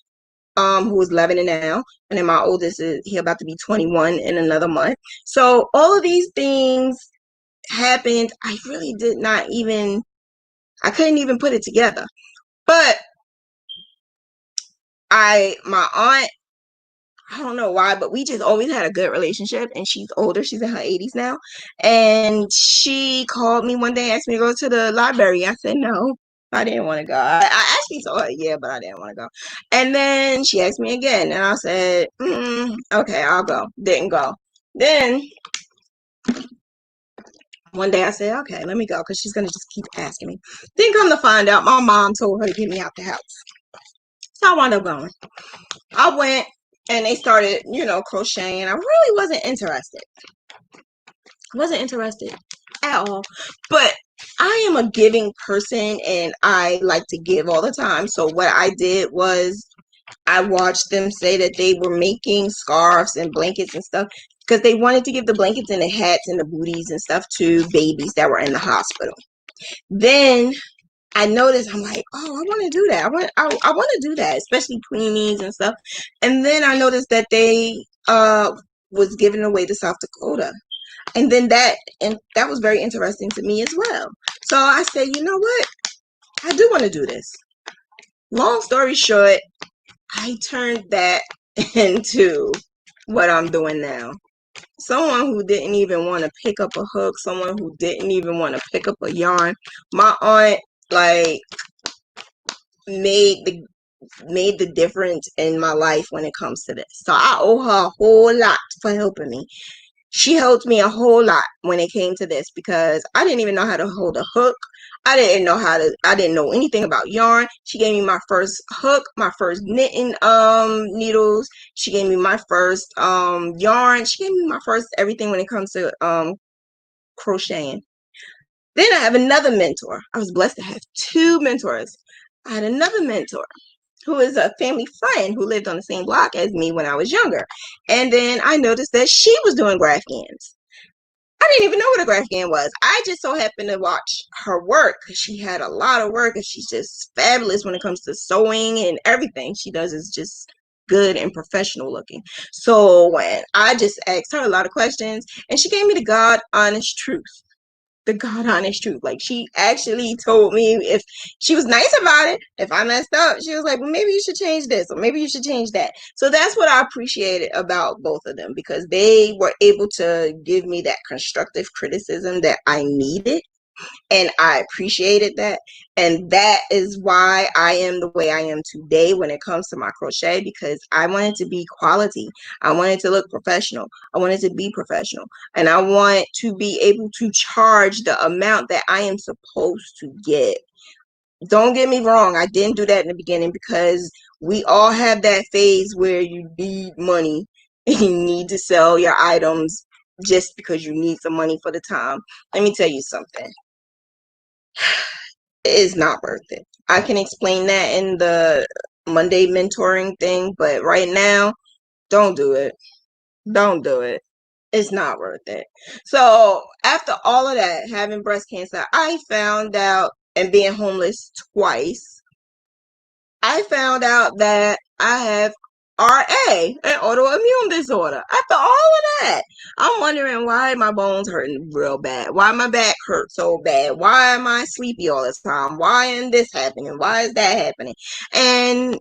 who is 11 now. And then my oldest he about to be 21 in another month. So all of these things happened. I really did not even, I couldn't even put it together. But my aunt, I don't know why, but we just always had a good relationship. And she's older. She's in her 80s now. And she called me one day, asked me to go to the library. I said no. I didn't want to go. I actually told her, yeah, but I didn't want to go. And then she asked me again. And I said, okay, I'll go. Didn't go. Then one day I said, okay, let me go because she's going to just keep asking me. Then come to find out, my mom told her to get me out the house. So I wound up going. I went and they started, crocheting. I really wasn't interested. I wasn't interested at all. But I am a giving person and I like to give all the time. So what I did was I watched them say that they were making scarves and blankets and stuff because they wanted to give the blankets and the hats and the booties and stuff to babies that were in the hospital. Then I noticed, I'm like, oh, I want to do that. I want to do that, especially preemies and stuff. And then I noticed that they was giving away to South Dakota. And then that was very interesting to me as well. So I said, you know what? I do want to do this. Long story short, I turned that into what I'm doing now. Someone who didn't even want to pick up a hook, someone who didn't even want to pick up a yarn. My aunt like made the difference in my life when it comes to this. So I owe her a whole lot for helping me. She helped me a whole lot when it came to this because I didn't even know how to hold a hook. I didn't know anything about yarn. She gave me my first hook, my first knitting needles. She gave me my first yarn. She gave me my first everything when it comes to crocheting. Then I have another mentor. I was blessed to have two mentors. I had another mentor who is a family friend who lived on the same block as me when I was younger. And then I noticed that she was doing graphgans. I didn't even know what a graphgan was. I just so happened to watch her work because she had a lot of work and she's just fabulous when it comes to sewing, and everything she does is just good and professional looking. So when I just asked her a lot of questions and she gave me the God honest truth. the God honest truth. Like, she actually told me, if she was nice about it, if I messed up, she was like, well, maybe you should change this, or maybe you should change that. So that's what I appreciated about both of them, because they were able to give me that constructive criticism that I needed. And I appreciated that. And that is why I am the way I am today when it comes to my crochet, because I wanted to be quality. I wanted to look professional. I wanted to be professional. And I want to be able to charge the amount that I am supposed to get. Don't get me wrong. I didn't do that in the beginning, because we all have that phase where you need money and you need to sell your items just because you need some money for the time. Let me tell you something. It is not worth it. I can explain that in the Monday mentoring thing, but right now, don't do it. Don't do it. It's not worth it. So after all of that, having breast cancer, I found out, and being homeless twice, I found out that I have RA, an autoimmune disorder. After all of that, I'm wondering why my bones hurting real bad. Why my back hurts so bad. Why am I sleepy all the time? Why is this happening? Why is that happening? And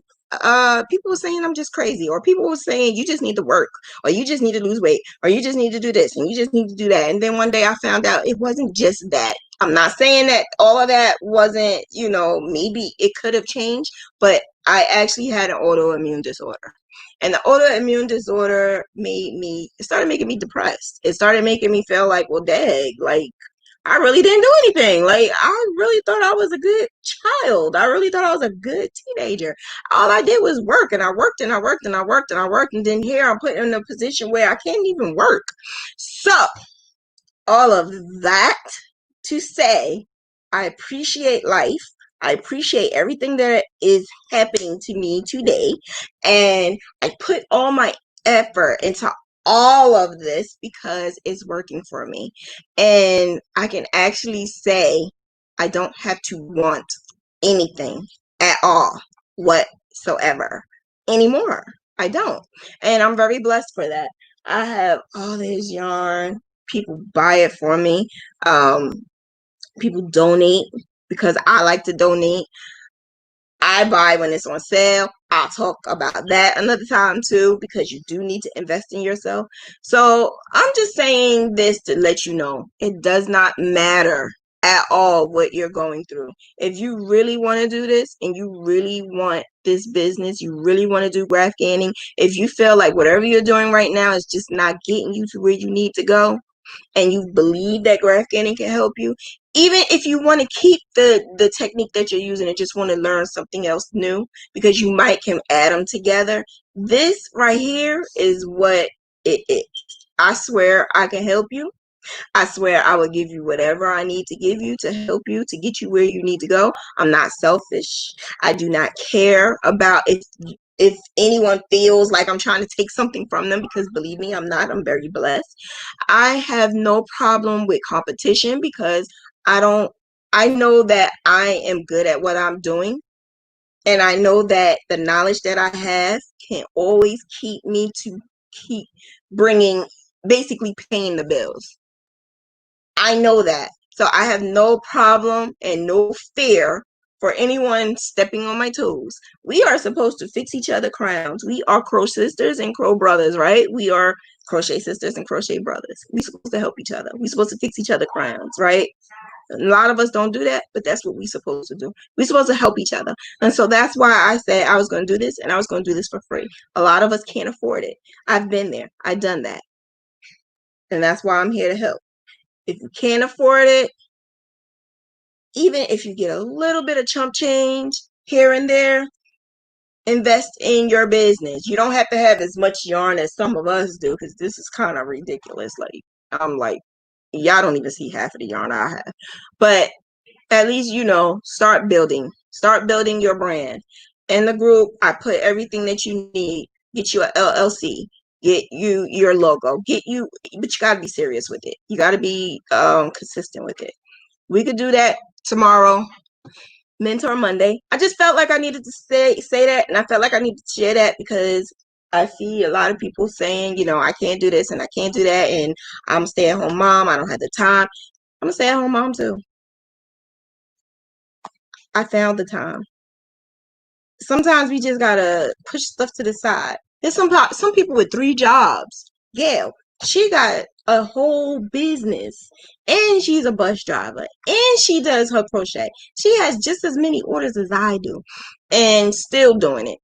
people were saying I'm just crazy, or people were saying you just need to work, or you just need to lose weight, or you just need to do this, and you just need to do that. And then one day I found out it wasn't just that. I'm not saying that all of that wasn't, maybe it could have changed, but I actually had an autoimmune disorder. And the autoimmune disorder it started making me depressed. It started making me feel like, well, dang, like, I really didn't do anything. Like, I really thought I was a good child. I really thought I was a good teenager. All I did was work, and I worked, and I worked, and I worked, and I worked, and then here I'm put in a position where I can't even work. So, all of that to say, I appreciate life. I appreciate everything that is happening to me today. And I put all my effort into all of this because it's working for me. And I can actually say I don't have to want anything at all whatsoever anymore. I don't. And I'm very blessed for that. I have all this yarn. People buy it for me. People donate because I like to donate. I buy when it's on sale. I'll talk about that another time too, because you do need to invest in yourself. So I'm just saying this to let you know it does not matter at all what you're going through. If you really want to do this and you really want this business, you really want to do graph ganning, if you feel like whatever you're doing right now is just not getting you to where you need to go, and you believe that graph ganning can help you, even if you want to keep the technique that you're using and just want to learn something else new, because you might can add them together, this right here is what it is. I swear I can help you. I swear I will give you whatever I need to give you to help you to get you where you need to go. I'm not selfish. I do not care about if anyone feels like I'm trying to take something from them, because believe me, I'm not. I'm very blessed. I have no problem with competition, because I know that I am good at what I'm doing. And I know that the knowledge that I have can always keep me to keep bringing, basically paying the bills. I know that. So I have no problem and no fear for anyone stepping on my toes. We are supposed to fix each other crowns. We are crow sisters and crow brothers, right? We are crochet sisters and crochet brothers. We're supposed to help each other. We're supposed to fix each other crowns, right? A lot of us don't do that, but that's what we're supposed to do. We're supposed to help each other. And so that's why I said I was going to do this, and I was going to do this for free. A lot of us can't afford it. I've been there. I've done that. And that's why I'm here to help. If you can't afford it, even if you get a little bit of chump change here and there, invest in your business. You don't have to have as much yarn as some of us do, because this is kind of ridiculous. Like, I'm like, y'all don't even see half of the yarn I have. But at least, start building your brand. In the group, I put everything that you need. Get you a LLC, get you your logo, but you got to be serious with it. You got to be consistent with it. We could do that tomorrow, Mentor Monday. I just felt like I needed to say that, and I felt like I needed to share that, because I see a lot of people saying, I can't do this and I can't do that, and I'm a stay-at-home mom, I don't have the time. I'm a stay-at-home mom too. I found the time. Sometimes we just gotta push stuff to the side. There's some people with 3 jobs. Yeah, she got a whole business, and she's a bus driver, and she does her crochet. She has just as many orders as I do, and still doing it.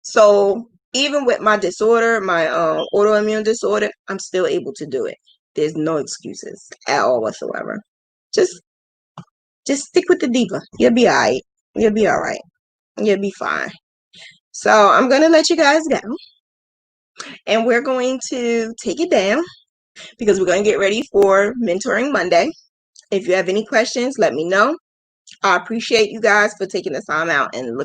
So even with my disorder, my autoimmune disorder, I'm still able to do it. There's no excuses at all whatsoever. Just stick with the Diva. You'll be alright. You'll be alright. You'll be fine. So I'm gonna let you guys go, and we're going to take it down because we're going to get ready for Mentoring Monday. If you have any questions, let me know. I appreciate you guys for taking the time out and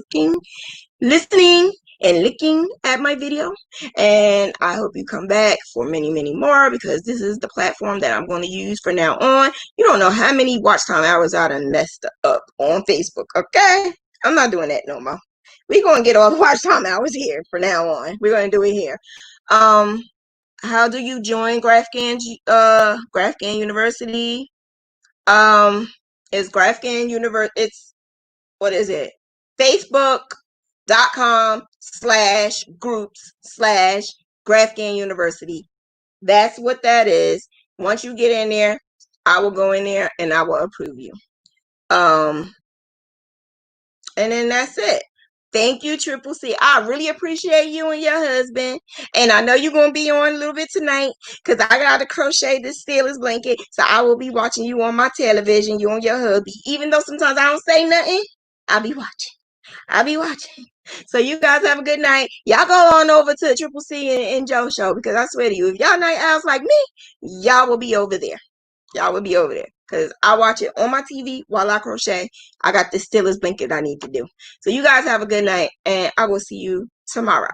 listening and looking at my video, and I hope you come back for many more, because this is the platform that I'm going to use for now on. You don't know how many watch time hours I done messed up on Facebook. Okay, I'm not doing that no more. We're going to get all the watch time hours here for now on. We're going to do it here. How do you join GraphGAN University? It's GraphGAN University. It's, what is it? Facebook.com/groups/GraphGAN University. That's what that is. Once you get in there, I will go in there and I will approve you. And then that's it. Thank you, Triple C. I really appreciate you and your husband. And I know you're going to be on a little bit tonight, because I got to crochet this Steelers blanket. So I will be watching you on my television, you and your hubby. Even though sometimes I don't say nothing, I'll be watching. So you guys have a good night. Y'all go on over to Triple C and Joe show, because I swear to you, if y'all night owls like me, y'all will be over there. Y'all will be over there, because I watch it on my TV while I crochet. I got this Steelers blanket I need to do. So you guys have a good night, and I will see you tomorrow.